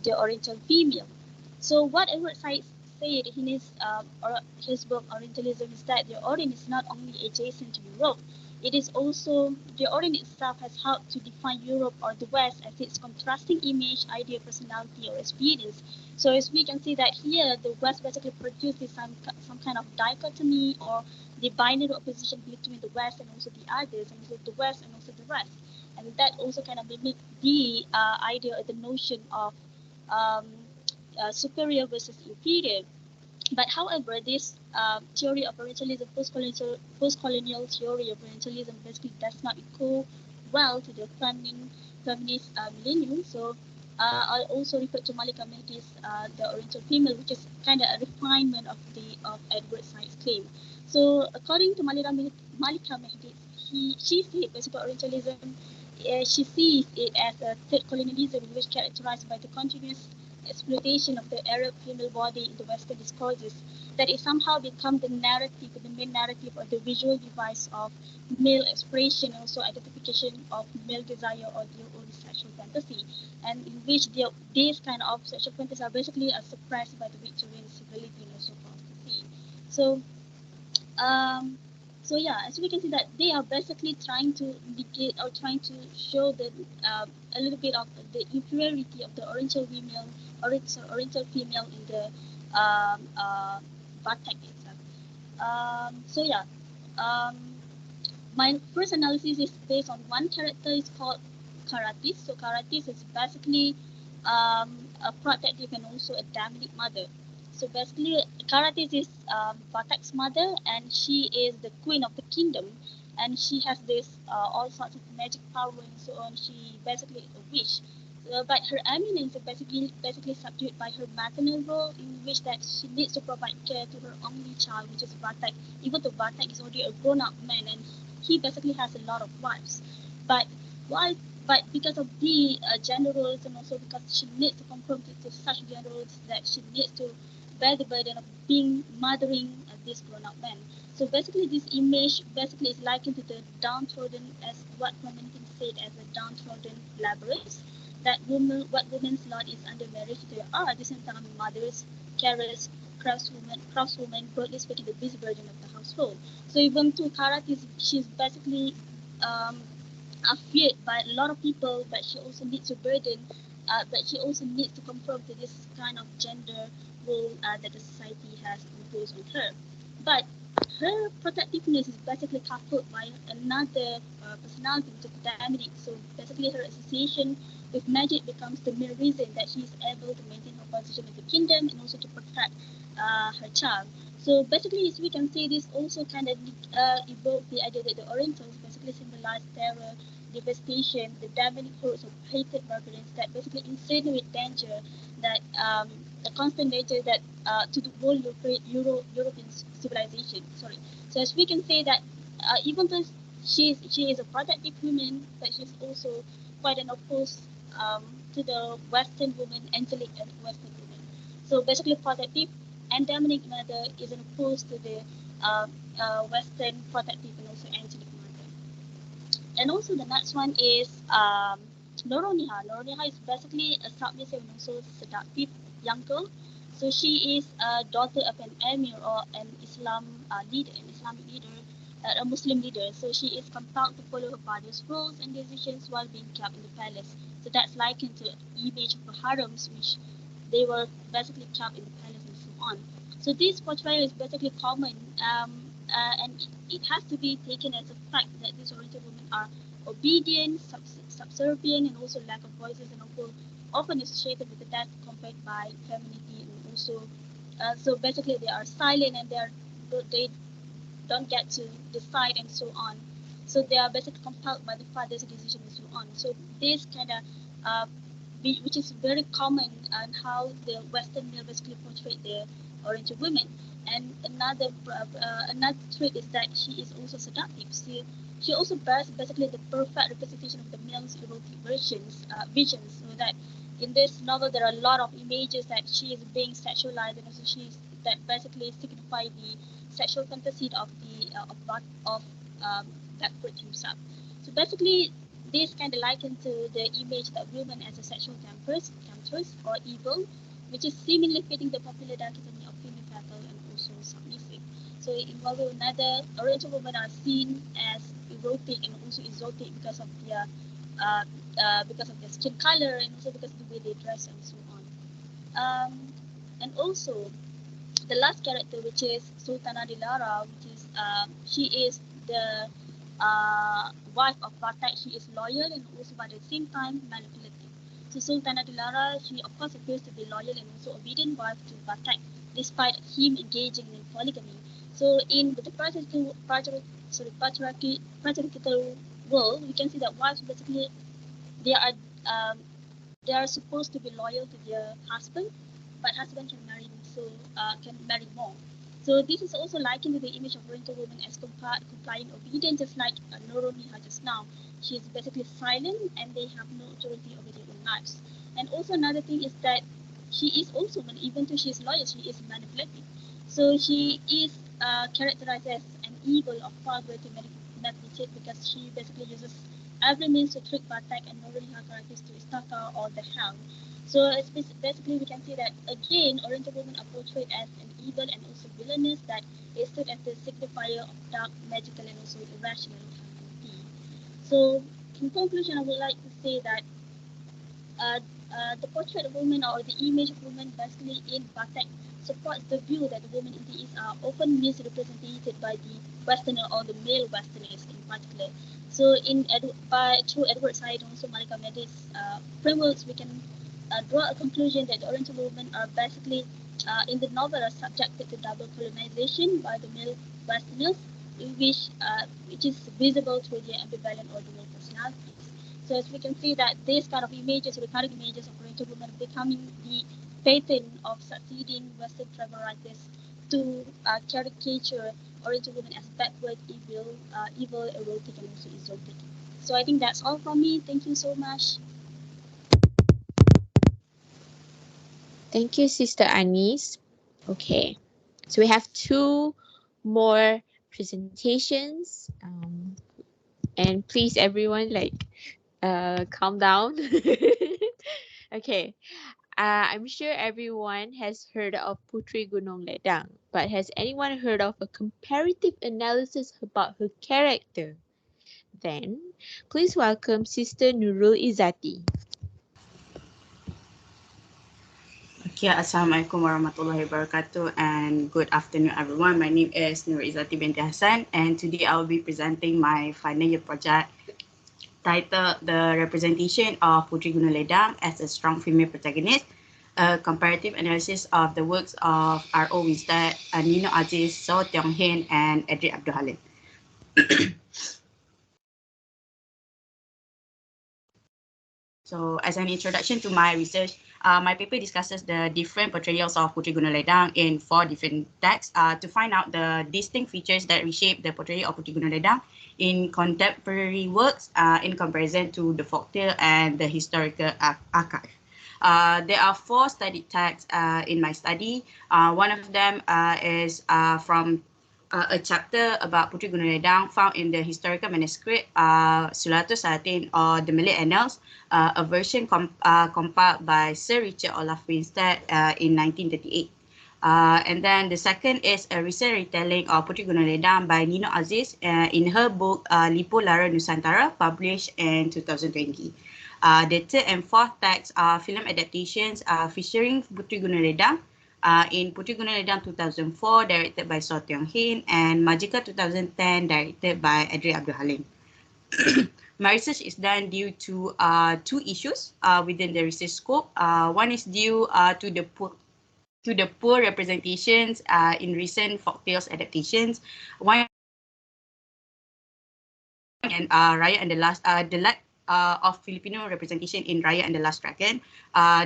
Speaker 5: The Oriental Female. So what Edward Said said in his book Orientalism is that the Orient is not only adjacent to Europe, it is also, the Orient itself has helped to define Europe or the West as its contrasting image, idea, personality, or experience. So as we can see that here, the West basically produces some kind of dichotomy or the binary opposition between the West and also the others, and also the West and also the rest. And that also kind of mimic the idea or the notion of um, superior versus inferior. But however, this theory of Orientalism, post-colonial theory of Orientalism, basically does not equal well to the feminist millennium. So I'll also refer to Malika Mehdi's The Oriental Female, which is kind of a refinement of Edward Said's claim. So according to Malika Mehdi, she sees basically Orientalism, she sees it as a third colonialism, which is characterized by the continuous exploitation of the Arab female body in the Western discourses, that it somehow become the narrative, the main narrative or the visual device of male expression, also identification of male desire or their own sexual fantasy, and in which these kind of sexual fantasies are basically suppressed by the Victorian civility and also prostitution. So um, so yeah, as we can see that they are basically trying to indicate or trying to show that a little bit of the inferiority of the Oriental oriental female in the Batak itself. So yeah, um, my first analysis is based on one character. It's called Karatis. So Karatis is basically a protective and also a damning mother. So basically, Karatis is Batak's mother, and she is the queen of the kingdom, and she has this all sorts of magic power and so on. She basically a witch. But her eminence is basically subdued by her maternal role, in which that she needs to provide care to her only child, which is Batak. Even though Batak is already a grown-up man, and he basically has a lot of wives, but why? But because of the gender roles, and also because she needs to conform to such gender roles, that she needs to bear the burden of being mothering this grown-up man. So basically, this image basically is likened to the downtrodden, as what Clementine said, as a downtrodden laborers. That woman, what women's lot is under marriage, they are at the same time mothers, carers, craftswomen, broadly speaking, the busy burden of the household. So even to Karat is she's basically um, feared by a lot of people, but she also needs to burden, but she also needs to conform to this kind of gender role that the society has imposed on her. But her protectiveness is basically coupled by another personality, which is Dominic. So basically, her association with magic becomes the main reason that she is able to maintain her position in the kingdom and also to protect her child. So basically, as we can see, this also kind of evoked the idea that the Orientals basically symbolize terror, devastation, the demonic hordes of hated barbarians that basically insinuate danger, that the constant danger that to the whole European civilization. Sorry. So as we can say that even though she is a protective woman, but she's also quite an opposed to the Western woman, angelic and Western woman. So basically, protective and demonic mother is opposed to the Western protective and also angelic mother. And also the next one is Noroniha. Noroniha is basically a submissive and also seductive young girl. So she is a daughter of an emir or an Islamic leader, a Muslim leader. So she is compelled to follow her father's rules and decisions while being kept in the palace. So that's likened to the image of the harems, which they were basically kept in the palace and so on. So this portrayal is basically common, and it has to be taken as a fact that these Oriental women are obedient, subservient, and also lack of voices, and also often associated with the death compared by femininity, and also so basically they are silent and they don't get to decide and so on. So they are basically compelled by the father's decision and so on. So this kind of which is very common and how the Western male basically portray the Oriental women. And another trait is that she is also seductive. She also bears basically the perfect representation of the male's erotic visions. So that in this novel there are a lot of images that she is being sexualized, and also she is that basically signify the sexual fantasy of the of Blackfoot himself. So basically, this kind of likened to the image that women as a sexual temptress or evil, which is seemingly fitting the popular dichotomy of female fatal and also submissive. So involving another, Oriental women are seen as erotic and also exotic uh, because of their skin color and also because of the way they dress and so on. And also the last character, which is Sultana Dilara, which is she is the wife of Batak. She is loyal and also by the same time manipulative. So Sultana Dilara, she of course appears to be loyal and also obedient wife to Batak, despite him engaging in polygamy. So in the patriarchal world, we can see that wives basically they are um, they are supposed to be loyal to their husband, but husband can marry so can marry more. So this is also likened to the image of Oriental women as complying obedient, just like Noromiha just now. She is basically silent and they have no authority over their own lives. And also another thing is that she is also, even though she is loyal, she is manipulative. So she is characterized as an evil or far greater manipulative because she basically uses every means to trick Batak and Noromiha characters to stalker or the hound. So it's basically we can see that again Oriental women are portrayed as an evil and also villainous that is stood as the signifier of dark, magical and also irrational humanity. So in conclusion, I would like to say that The portrait of women or the image of women basically in batik supports the view that the women in the East are often misrepresented by the Westerner or the male Westerners in particular. So through Edward Said and also Malika Medis frameworks, we can draw a conclusion that the Oriental women are basically in the novel are subjected to double colonization by the male Westerners, which is visible through their ambivalent or dual personalities. So as we can see that these kind of images, recurring images of Oriental women becoming the pattern of succeeding Western travel writers to caricature Oriental women as backward, evil, erotic, and also exotic. So I think that's all from me. Thank you so much.
Speaker 1: Thank you, Sister Anis. Okay, so we have two more presentations. And please, everyone, calm down. Okay. I'm sure everyone has heard of Putri Gunung Ledang, but has anyone heard of a comparative analysis about her character? Then, please welcome Sister Nurul Izzati.
Speaker 6: Okay, Assalamualaikum warahmatullahi wabarakatuh and good afternoon everyone. My name is Nur Izzati binti Hassan and today I will be presenting my final year project titled The Representation of Putri Gunung Ledang as a Strong Female Protagonist, a comparative analysis of the works of R.O. Winstead, Nino Aziz, So Tiong Hin and Edric Abdul Halim. So as an introduction to my research, my paper discusses the different portrayals of Putri Gunung Ledang in 4 different texts to find out the distinct features that reshape the portrayal of Putri Gunung Ledang in contemporary works in comparison to the folktale and the historical archive. There are 4 studied texts in my study. One of them is from a chapter about Putri Gunung Ledang found in the historical manuscript Sulatus Salatin or the Malay Annals, a version compiled by Sir Richard Olaf Winstead in 1938. And then the second is a recent retelling of Putri Gunung Ledang by Nino Aziz in her book Lipo Lara Nusantara, published in 2020. The third and fourth texts are film adaptations featuring Putri Gunung Ledang in Putri Gunung Ledang 2004, directed by So Tiong Hin, and Majika 2010, directed by Edric Abdul Halim. My research is done due to 2 issues within the research scope. One is due to the poor representations in recent folktales adaptations. One and Raya and the lack of Filipino representation in Raya and the Last Dragon,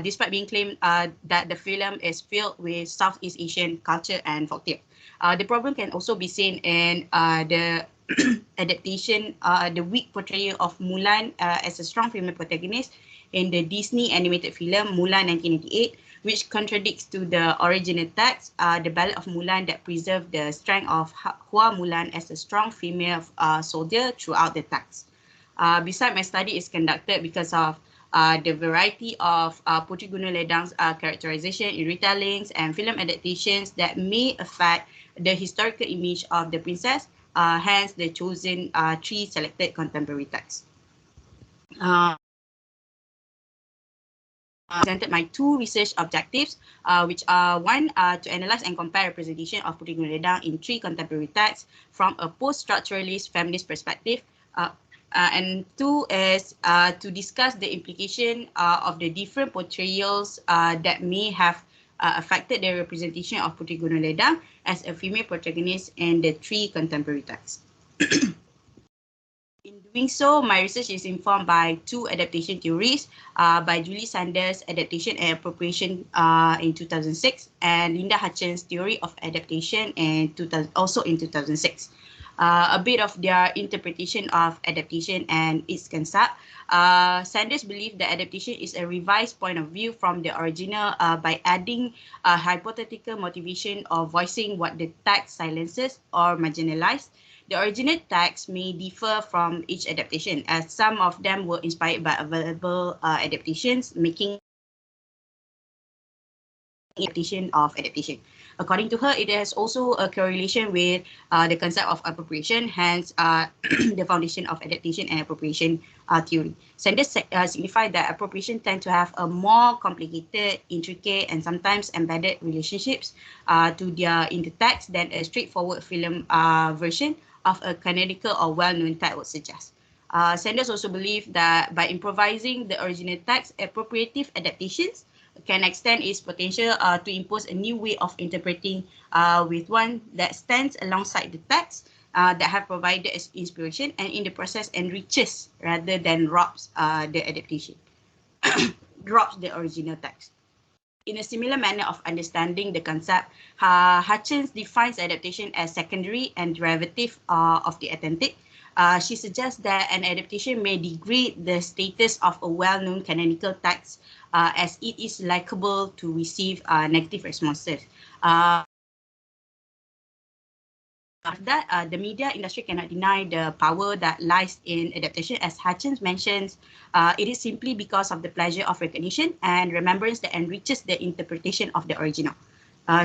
Speaker 6: despite being claimed that the film is filled with Southeast Asian culture and folktale. The problem can also be seen in the adaptation, the weak portrayal of Mulan as a strong female protagonist in the Disney animated film Mulan 1998, which contradicts to the original text, the Ballad of Mulan, that preserved the strength of Hua Mulan as a strong female soldier throughout the text. Besides, my study is conducted because of the variety of Putri Gunung Ledang's characterization in retellings and film adaptations that may affect the historical image of the princess, hence the chosen 3 selected contemporary texts. Presented my 2 research objectives, which are 1, to analyze and compare representation of Putri Gunung Ledang in 3 contemporary texts from a post-structuralist feminist perspective, and 2 is to discuss the implication of the different portrayals that may have affected the representation of Putri Gunung Ledang as a female protagonist in the 3 contemporary texts. In doing so, my research is informed by 2 adaptation theories by Julie Sanders' Adaptation and Appropriation in 2006 and Linda Hutchins' Theory of Adaptation also in 2006. A bit of their interpretation of adaptation and its concept. Sanders believed that adaptation is a revised point of view from the original by adding a hypothetical motivation or voicing what the text silences or marginalizes. The original text may differ from each adaptation, as some of them were inspired by available adaptations, making adaptation of adaptation. According to her, it has also a correlation with the concept of appropriation, hence the foundation of adaptation and appropriation theory. Sanders signified that appropriation tend to have a more complicated, intricate, and sometimes embedded relationships to their intertext than a straightforward film version of a canonical or well-known text would suggest. Sanders also believed that by improvising the original text, appropriative adaptations can extend its potential to impose a new way of interpreting with one that stands alongside the text that have provided as inspiration and in the process enriches rather than robs the adaptation, drops the original text. In a similar manner of understanding the concept, Hutchins defines adaptation as secondary and derivative of the authentic. She suggests that an adaptation may degrade the status of a well-known canonical text as it is likable to receive negative responses. The media industry cannot deny the power that lies in adaptation. As Hutchins mentions, it is simply because of the pleasure of recognition and remembrance that enriches the interpretation of the original.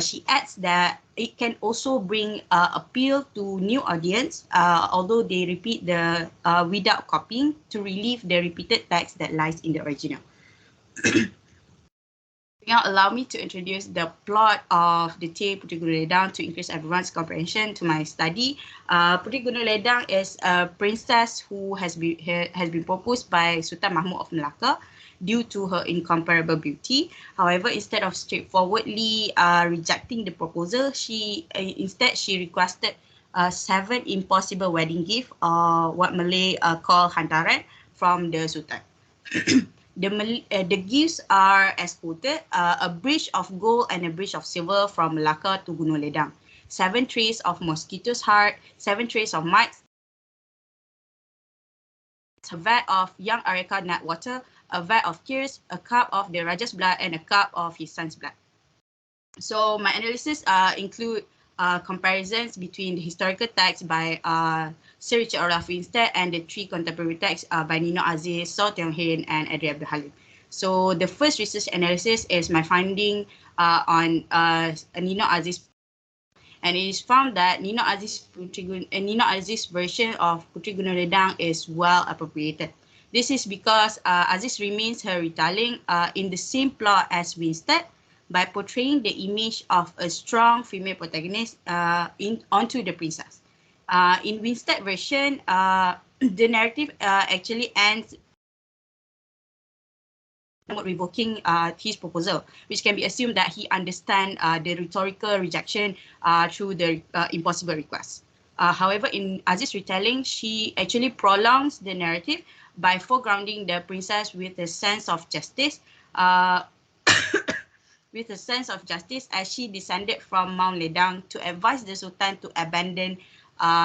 Speaker 6: She adds that it can also bring appeal to new audience, although they repeat the without copying to relieve the repeated text that lies in the original. Now allow me to introduce the plot of the tale Puteri Gunung Ledang to increase everyone's comprehension to my study. Puteri Gunung Ledang is a princess who has been proposed by Sultan Mahmud of Melaka due to her incomparable beauty. However, instead of straightforwardly rejecting the proposal, she requested 7 impossible wedding gifts, what Malay call hantaran, from the Sultan. The gifts are as quoted: a bridge of gold and a bridge of silver from Melaka to Gunung Ledang, 7 trays of mosquito's heart, 7 trays of mites, a vat of young areca nut water, a vat of tears, a cup of the Raja's blood, and a cup of his son's blood. So my analysis include comparisons between the historical texts by Sir Richard Olaf Winstead and the 3 contemporary texts by Nino Aziz, Saw Tiong Hin, and Adri Abdul Halim. So the first research analysis is my finding on Nino Aziz, and it is found that Nino Aziz's version of Puteri Gunung Ledang is well appropriated. This is because Aziz remains her retelling in the same plot as Winstead, by portraying the image of a strong female protagonist onto the princess. In Winstead version, the narrative actually ends revoking his proposal, which can be assumed that he understands the rhetorical rejection through the impossible request. However, in Aziz's retelling, she actually prolongs the narrative by foregrounding the princess with a sense of justice, as she descended from Mount Ledang to advise the Sultan to abandon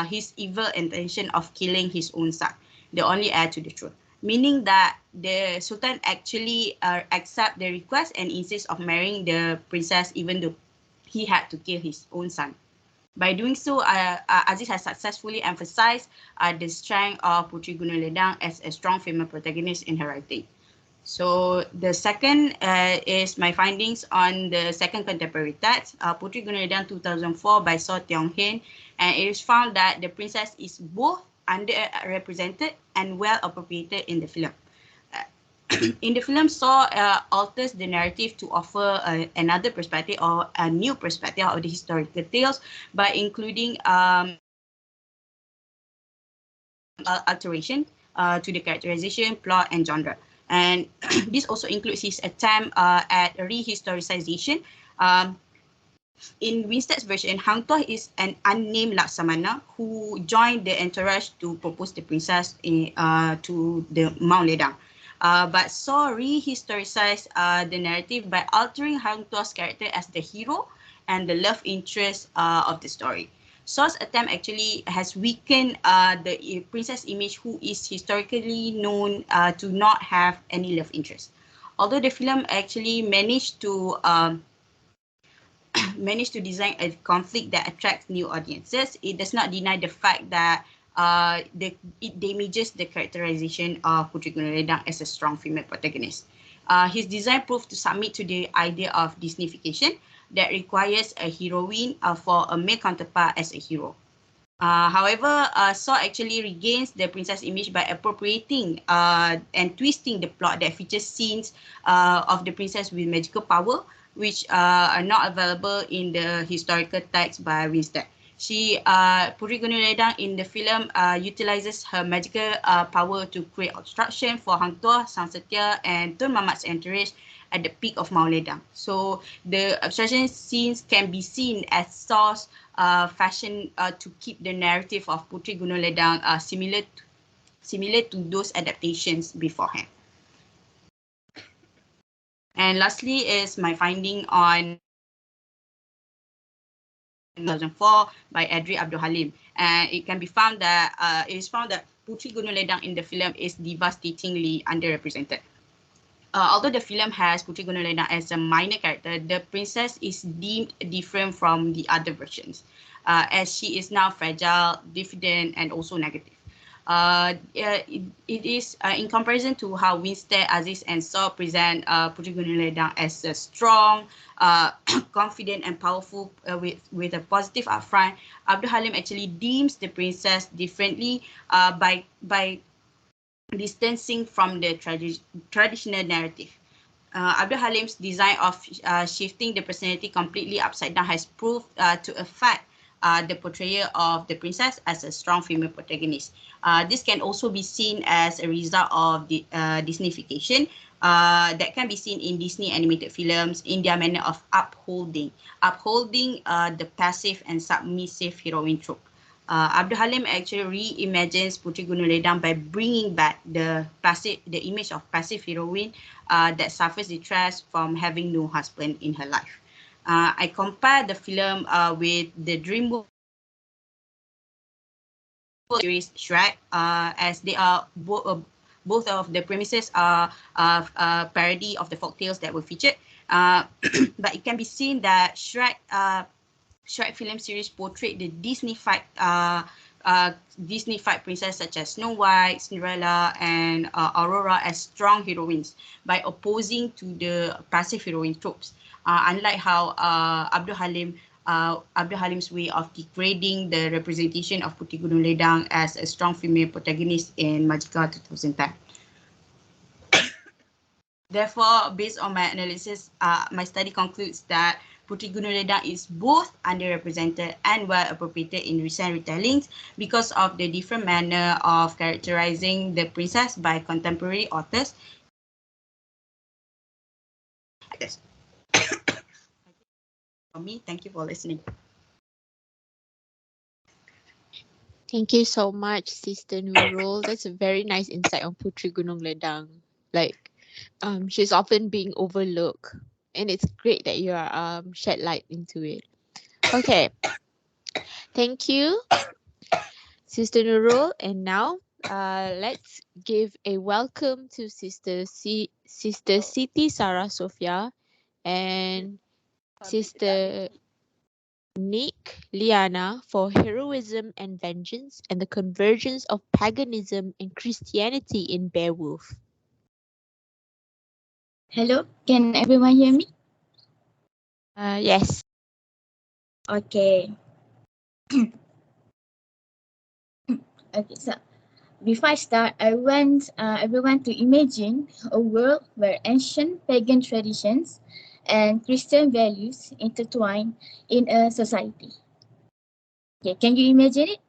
Speaker 6: his evil intention of killing his own son, the only heir to the throne. Meaning that the Sultan actually accept the request and insists of marrying the princess even though he had to kill his own son. By doing so, Aziz has successfully emphasized the strength of Puteri Gunung Ledang as a strong female protagonist in her writing. So the second is my findings on the second contemporary text, Puteri Gunung Ledang 2004 by Saw Tiong Hin, and it is found that the princess is both underrepresented and well appropriated in the film. In the film, Saw alters the narrative to offer another perspective or a new perspective of the historical tales by including alteration to the characterization, plot, and genre. And this also includes his attempt at rehistoricization. In Winstead's version, Hang Tuah is an unnamed Laksamana who joined the entourage to propose the princess to the Mount Ledang. But Saw rehistoricized the narrative by altering Hang Tuah's character as the hero and the love interest of the story. Saw's attempt actually has weakened the princess image, who is historically known to not have any love interest. Although the film actually managed to design a conflict that attracts new audiences, it does not deny the fact that it damages the characterization of Puteri Gunung Ledang as a strong female protagonist. His design proved to submit to the idea of Disneyfication that requires a heroine for a male counterpart as a hero. However, Saw actually regains the princess image by appropriating and twisting the plot that features scenes of the princess with magical power, which are not available in the historical text by Winstead. Putri Gunung Ledang in the film utilizes her magical power to create obstruction for Hang Tuah, Sang Setia and Tun Mamat's entourage at the peak of Mount Ledang. So the obstruction scenes can be seen as Saw's fashion to keep the narrative of Putri Gunung Ledang similar to those adaptations beforehand. And lastly is my finding on 2004 by Adri Abdul Halim, and it can be found that it is found that Putri Gunung Ledang in the film is devastatingly underrepresented. Although the film has Putri Gunung Ledang as a minor character, the princess is deemed different from the other versions, as she is now fragile, diffident, and also negative. It is in comparison to how Winstead, Aziz, and Saw present Putri Gunung Ledang as a strong, confident, and powerful with a positive upfront. Abdul Halim actually deems the princess differently by distancing from the traditional narrative. Abdul Halim's design of shifting the personality completely upside down has proved to affect the portrayal of the princess as a strong female protagonist. This can also be seen as a result of the Disneyfication that can be seen in Disney animated films in their manner of upholding the passive and submissive heroine trope. Abdul Halim actually reimagines Putri Gunung Ledang by bringing back the image of passive heroine that suffers distress from having no husband in her life. I compare the film with the DreamWorks series Shrek, as they are both of the premises are parody of the folktales that were featured. But it can be seen that Shrek film series portrayed the Disneyfied princess such as Snow White, Cinderella, and Aurora as strong heroines by opposing to the passive heroine tropes. Unlike how Abdul Halim's way of degrading the representation of Putri Gunung Ledang as a strong female protagonist in Magica 2010. Therefore, based on my analysis, my study concludes that Putri Gunung Ledang is both underrepresented and well appropriated in recent retellings because of the different manner of characterizing the princess by contemporary authors. For me, thank you for listening.
Speaker 1: Thank you so much, Sister Nurul. That's a very nice insight on Putri Gunung Ledang. Like, she's often being overlooked, and it's great that you are shed light into it. Okay, thank you, Sister Nurul. And now, let's give a welcome to Sister Siti Sarah Sophia and Sister Nick Liana for Heroism and Vengeance and the Convergence of Paganism and Christianity in Beowulf.
Speaker 7: Hello, can everyone hear me?
Speaker 1: Yes.
Speaker 7: Okay. Okay, so before I start, I want everyone to imagine a world where ancient pagan traditions and Christian values intertwine in a society. Okay, can you imagine it?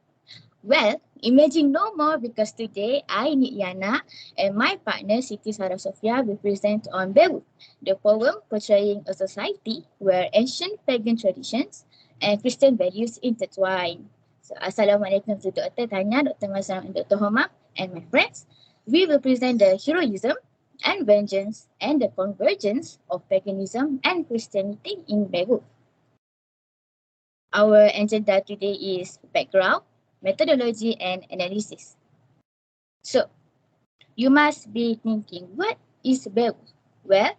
Speaker 7: Well, imagine no more because today I, Yana, and my partner Siti Sarah Sophia will present on Beowulf, the poem portraying a society where ancient pagan traditions and Christian values intertwine. So, Assalamualaikum to Dr. Tanya, Dr. Mazam, and Dr. Homa, and my friends. We will present the heroism and vengeance and the convergence of paganism and Christianity in Beowulf. Our agenda today is background, methodology, and analysis. So, you must be thinking, what is Beowulf? Well,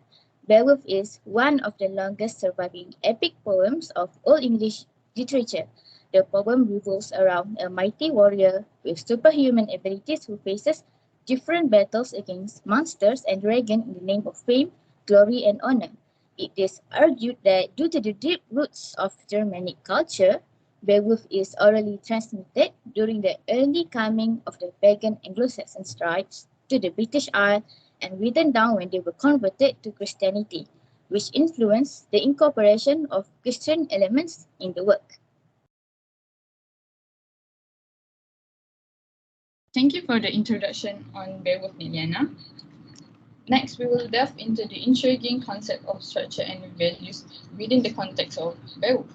Speaker 7: Beowulf is one of the longest surviving epic poems of Old English literature. The poem revolves around a mighty warrior with superhuman abilities who faces different battles against monsters and dragons in the name of fame, glory, and honor. It is argued that due to the deep roots of Germanic culture, Beowulf is orally transmitted during the early coming of the pagan Anglo-Saxon tribes to the British Isles and written down when they were converted to Christianity, which influenced the incorporation of Christian elements in the work.
Speaker 8: Thank you for the introduction on Beowulf, Liliana. Next, we will delve into the intriguing concept of structure and values within the context of Beowulf.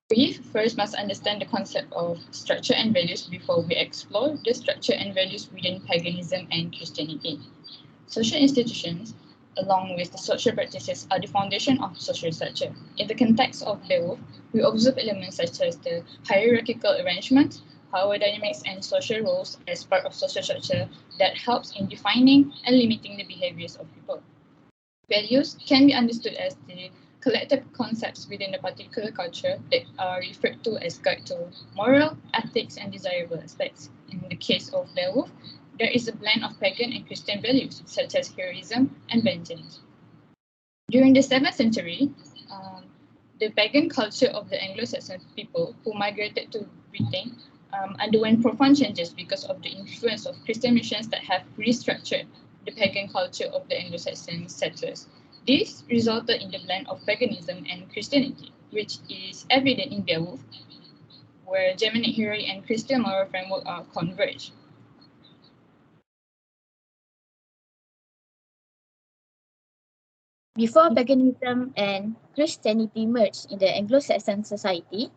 Speaker 8: We first must understand the concept of structure and values before we explore the structure and values within paganism and Christianity. Social institutions, along with the social practices, are the foundation of social structure. In the context of Beowulf, we observe elements such as the hierarchical arrangement, power dynamics, and social roles as part of social structure that helps in defining and limiting the behaviors of people. Values can be understood as the collective concepts within a particular culture that are referred to as guide to moral, ethics, and desirable aspects. In the case of Beowulf, there is a blend of pagan and Christian values, such as heroism and vengeance. During the 7th century, the pagan culture of the Anglo-Saxon people who migrated to Britain underwent profound changes because of the influence of Christian missions that have restructured the pagan culture of the Anglo-Saxon settlers. This resulted in the blend of paganism and Christianity, which is evident in Beowulf, where Germanic heroic and Christian moral framework are converged.
Speaker 7: Before paganism and Christianity merged in the Anglo-Saxon society,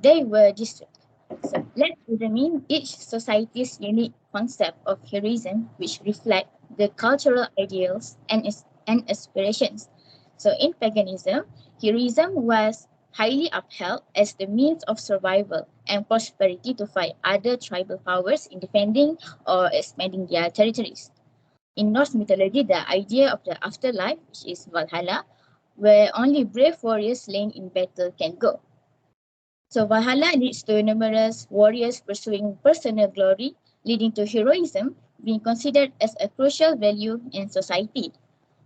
Speaker 7: they were distinct. So let's examine each society's unique concept of heroism, which reflect the cultural ideals and aspirations. So in paganism, heroism was highly upheld as the means of survival and prosperity to fight other tribal powers in defending or expanding their territories. In Norse mythology, the idea of the afterlife, which is Valhalla, where only brave warriors slain in battle can go. So Valhalla leads to numerous warriors pursuing personal glory, leading to heroism being considered as a crucial value in society.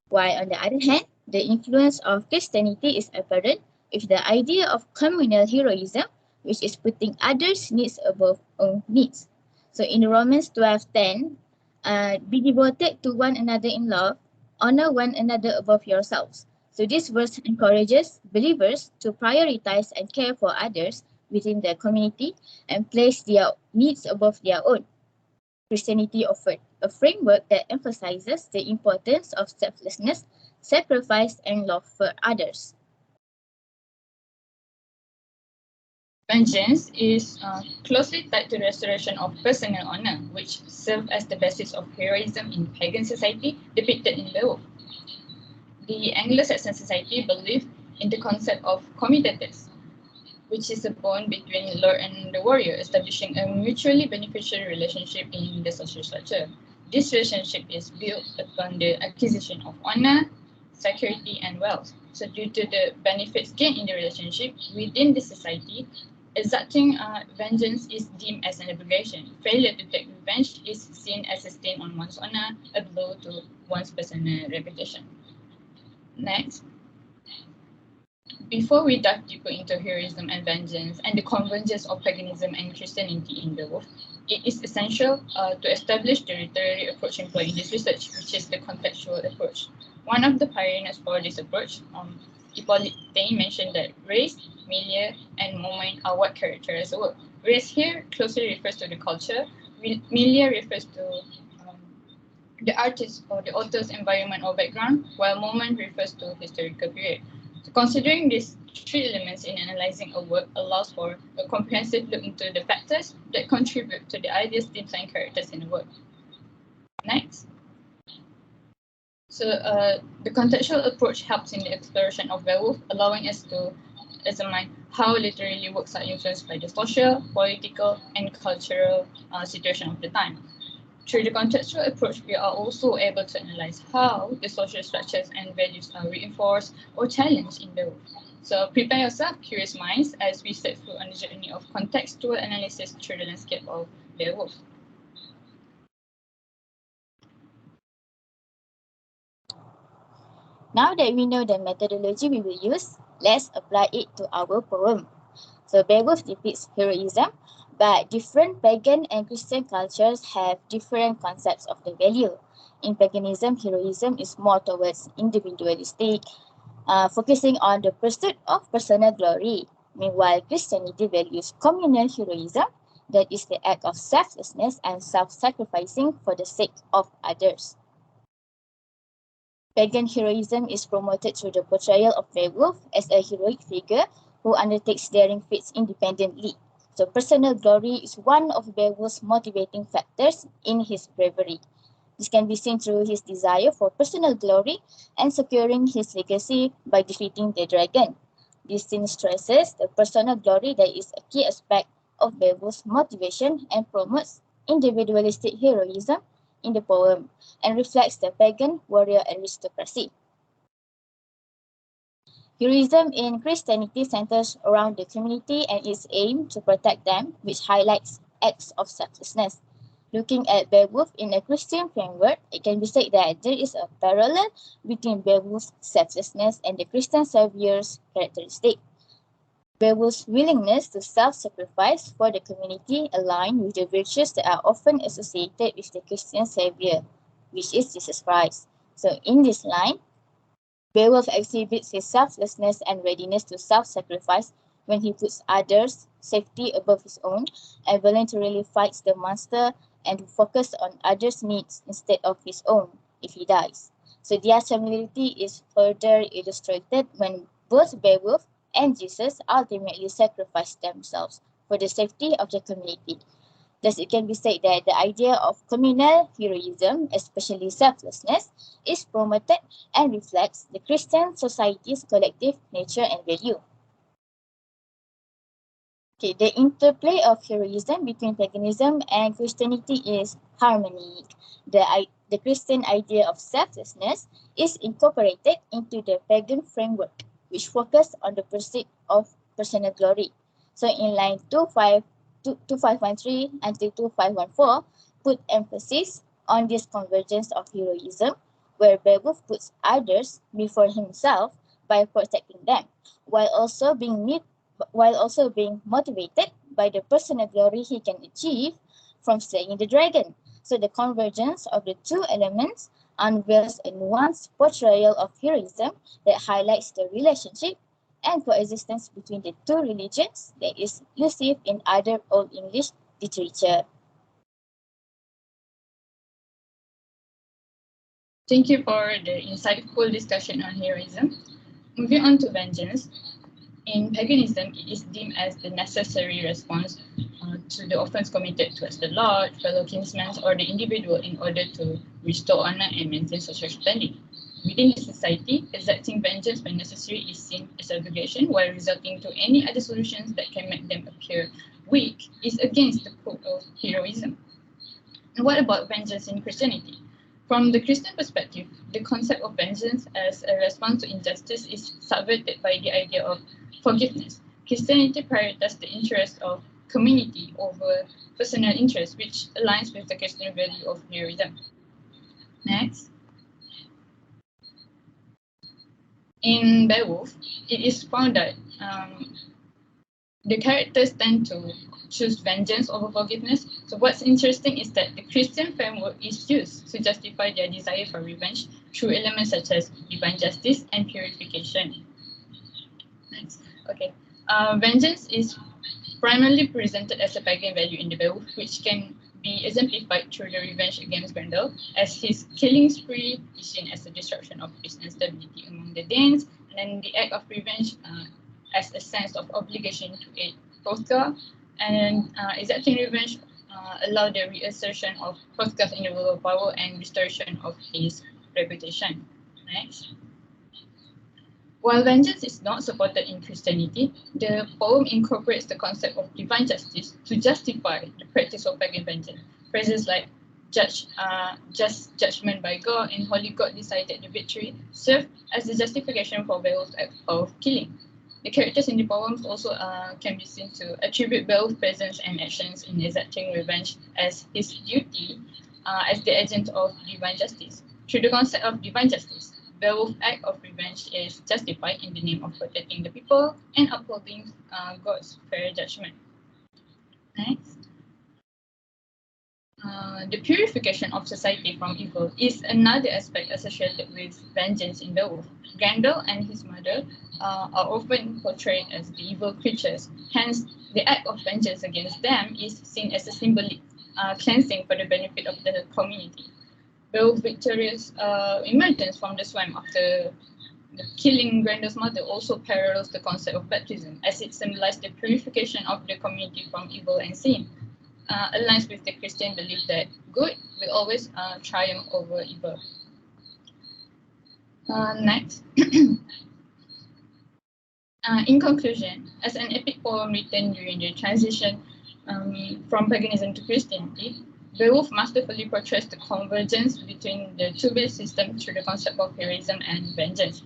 Speaker 7: While on the other hand, the influence of Christianity is apparent with the idea of communal heroism, which is putting others' needs above own needs. So in Romans 12:10, be devoted to one another in love, honor one another above yourselves. So this verse encourages believers to prioritize and care for others within their community and place their needs above their own. Christianity offered a framework that emphasizes the importance of selflessness, sacrifice, and love for others.
Speaker 8: Vengeance is closely tied to the restoration of personal honor, which served as the basis of heroism in pagan society depicted in Beowulf. The Anglo-Saxon society believed in the concept of comitatus, which is a bond between lord and the warrior, establishing a mutually beneficial relationship in the social structure. This relationship is built upon the acquisition of honor, security, and wealth. So due to the benefits gained in the relationship within the society, exacting vengeance is deemed as an obligation. Failure to take revenge is seen as a stain on one's honor, a blow to one's personal reputation. Next. Before we dive deeper into heroism and vengeance and the convergence of paganism and Christianity in Beowulf, it is essential to establish the literary approach employed in this research, which is the contextual approach. One of the pioneers for this approach, Hippolyte mentioned that race, milieu, and moment are what characterize a work. Race here closely refers to the culture, milieu refers to the artist or the author's environment or background, while moment refers to historical period. So considering these three elements in analyzing a work allows for a comprehensive look into the factors that contribute to the ideas, themes, and characters in the work. Next. So the contextual approach helps in the exploration of Beowulf, allowing us to examine how literary works are influenced by the social, political, and cultural situation of the time. Through the contextual approach, we are also able to analyze how the social structures and values are reinforced or challenged in Beowulf. So prepare yourself, curious minds, as we step through on the journey of contextual analysis through the landscape of Beowulf.
Speaker 7: Now that we know the methodology we will use, let's apply it to our poem. So Beowulf depicts heroism, but different pagan and Christian cultures have different concepts of the value. In paganism, heroism is more towards individualistic, focusing on the pursuit of personal glory. Meanwhile, Christianity values communal heroism, that is the act of selflessness and self-sacrificing for the sake of others. Pagan heroism is promoted through the portrayal of Beowulf as a heroic figure who undertakes daring feats independently. So personal glory is one of Beowulf's motivating factors in his bravery. This can be seen through his desire for personal glory and securing his legacy by defeating the dragon. This scene stresses the personal glory that is a key aspect of Beowulf's motivation and promotes individualistic heroism in the poem and reflects the pagan warrior aristocracy. Heroism in Christianity centers around the community and its aim to protect them, which highlights acts of selflessness. Looking at Beowulf in a Christian framework, it can be said that there is a parallel between Beowulf's selflessness and the Christian Savior's characteristic. Beowulf's willingness to self-sacrifice for the community align with the virtues that are often associated with the Christian Savior, which is Jesus Christ. So in this line, Beowulf exhibits his selflessness and readiness to self-sacrifice when he puts others' safety above his own and voluntarily fights the monster and focuses on others' needs instead of his own if he dies. So their similarity is further illustrated when both Beowulf and Jesus ultimately sacrifice themselves for the safety of the community. Thus, it can be said that the idea of communal heroism, especially selflessness, is promoted and reflects the Christian society's collective nature and value. Okay, the interplay of heroism between paganism and Christianity is harmonic. The Christian idea of selflessness is incorporated into the pagan framework, which focuses on the pursuit of personal glory. So in line 2513 until 2514, put emphasis on this convergence of heroism, where Beowulf puts others before himself by protecting them, while also being motivated by the personal glory he can achieve from slaying the dragon. So the convergence of the two elements unveils a nuanced portrayal of heroism that highlights the relationship and coexistence between the two religions that is elusive in other Old English literature.
Speaker 8: Thank you for the insightful discussion on heroism. Moving on to vengeance. In paganism, it is deemed as the necessary response to the offense committed towards the Lord, fellow kinsmen, or the individual in order to restore honor and maintain social standing. Within the society, exacting vengeance when necessary is seen as obligation, while resorting to any other solutions that can make them appear weak is against the code of heroism. And what about vengeance in Christianity? From the Christian perspective, the concept of vengeance as a response to injustice is subverted by the idea of forgiveness. Christianity prioritizes the interest of community over personal interest, which aligns with the Christian value of heroism. Next. In Beowulf, it is found that the characters tend to choose vengeance over forgiveness. So what's interesting is that the Christian framework is used to justify their desire for revenge through elements such as divine justice and purification. Next. Okay. Vengeance is primarily presented as a pagan value in the Beowulf, which can be exemplified through the revenge against Grendel, as his killing spree is seen as a disruption of peace and stability among the Danes, and then the act of revenge as a sense of obligation to aid Hrothgar, and exacting revenge allowed the reassertion of Hrothgar's individual power and restoration of his reputation. Next. While vengeance is not supported in Christianity, the poem incorporates the concept of divine justice to justify the practice of pagan vengeance. Phrases like just judgment by God and holy God decided the victory serve as the justification for Beowulf's act of killing. The characters in the poems also can be seen to attribute Beowulf's presence and actions in exacting revenge as his duty as the agent of divine justice. Through the concept of divine justice, Beowulf's act of revenge is justified in the name of protecting the people and upholding God's fair judgment. Next. The purification of society from evil is another aspect associated with vengeance in Beowulf. Grendel and his mother are often portrayed as the evil creatures. Hence, the act of vengeance against them is seen as a symbolic cleansing for the benefit of the community. Beowulf's victorious emergence from the swamp after the killing Grendel's mother also parallels the concept of baptism, as it symbolizes the purification of the community from evil and sin. Aligns with the Christian belief that good will always triumph over evil. Next. In conclusion, as an epic poem written during the transition from paganism to Christianity, Beowulf masterfully portrays the convergence between the two belief systems through the concept of heroism and vengeance.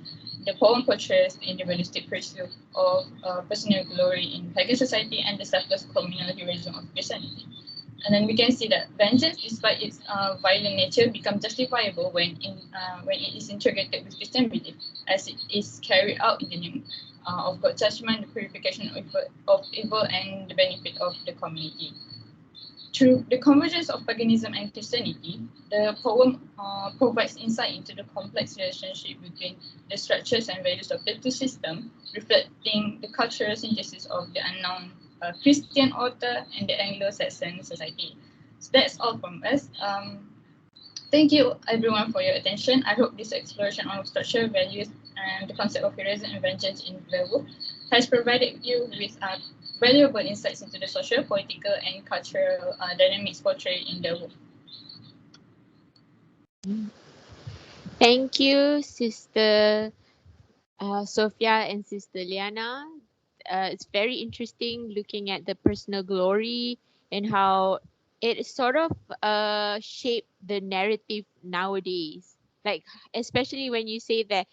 Speaker 8: The poem portrays the individualistic pursuit of personal glory in pagan society and the selfless communal heroism of Christianity. And then we can see that vengeance, despite its violent nature, becomes justifiable when it is integrated with Christian belief, as it is carried out in the name of God's judgment, the purification of evil, and the benefit of the community. Through the convergence of paganism and Christianity, the poem provides insight into the complex relationship between the structures and values of the two systems, reflecting the cultural synthesis of the unknown Christian author and the Anglo-Saxon society. So that's all from us. Thank you everyone for your attention. I hope this exploration of structure, values, and the concept of heroism and vengeance in Beowulf has provided you with valuable insights into the social, political, and cultural dynamics portrayed in Beowulf.
Speaker 1: Thank you, Sister Sophia and Sister Liana. It's very interesting looking at the personal glory and how it sort of shaped the narrative nowadays. Like, especially when you say that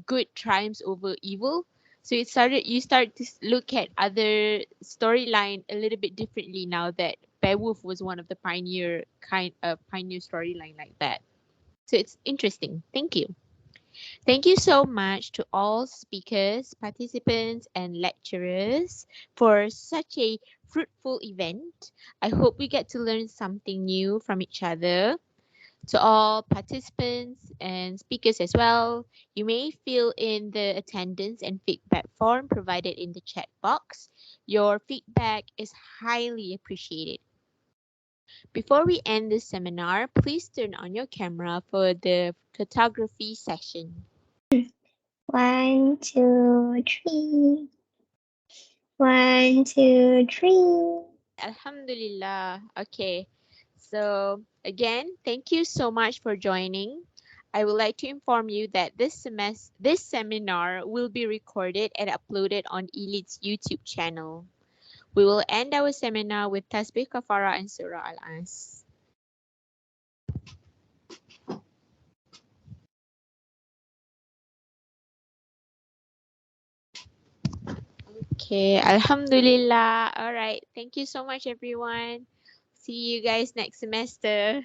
Speaker 1: good triumphs over evil. So you start to look at other storyline a little bit differently now that Beowulf was one of the pioneer storyline like that. So it's interesting. Thank you. Thank you so much to all speakers, participants, and lecturers for such a fruitful event. I hope we get to learn something new from each other. To all participants and speakers as well, you may fill in the attendance and feedback form provided in the chat box. Your feedback is highly appreciated. Before we end this seminar, please turn on your camera for the photography session.
Speaker 9: 1, 2, 3. 1, 2, 3.
Speaker 1: Alhamdulillah. Okay. So again, thank you so much for joining. I would like to inform you that this seminar will be recorded and uploaded on Elite's YouTube channel. We will end our seminar with Tasbih Kafara and Surah Al-As. Okay, Alhamdulillah. All right. Thank you so much, everyone. See you guys next semester.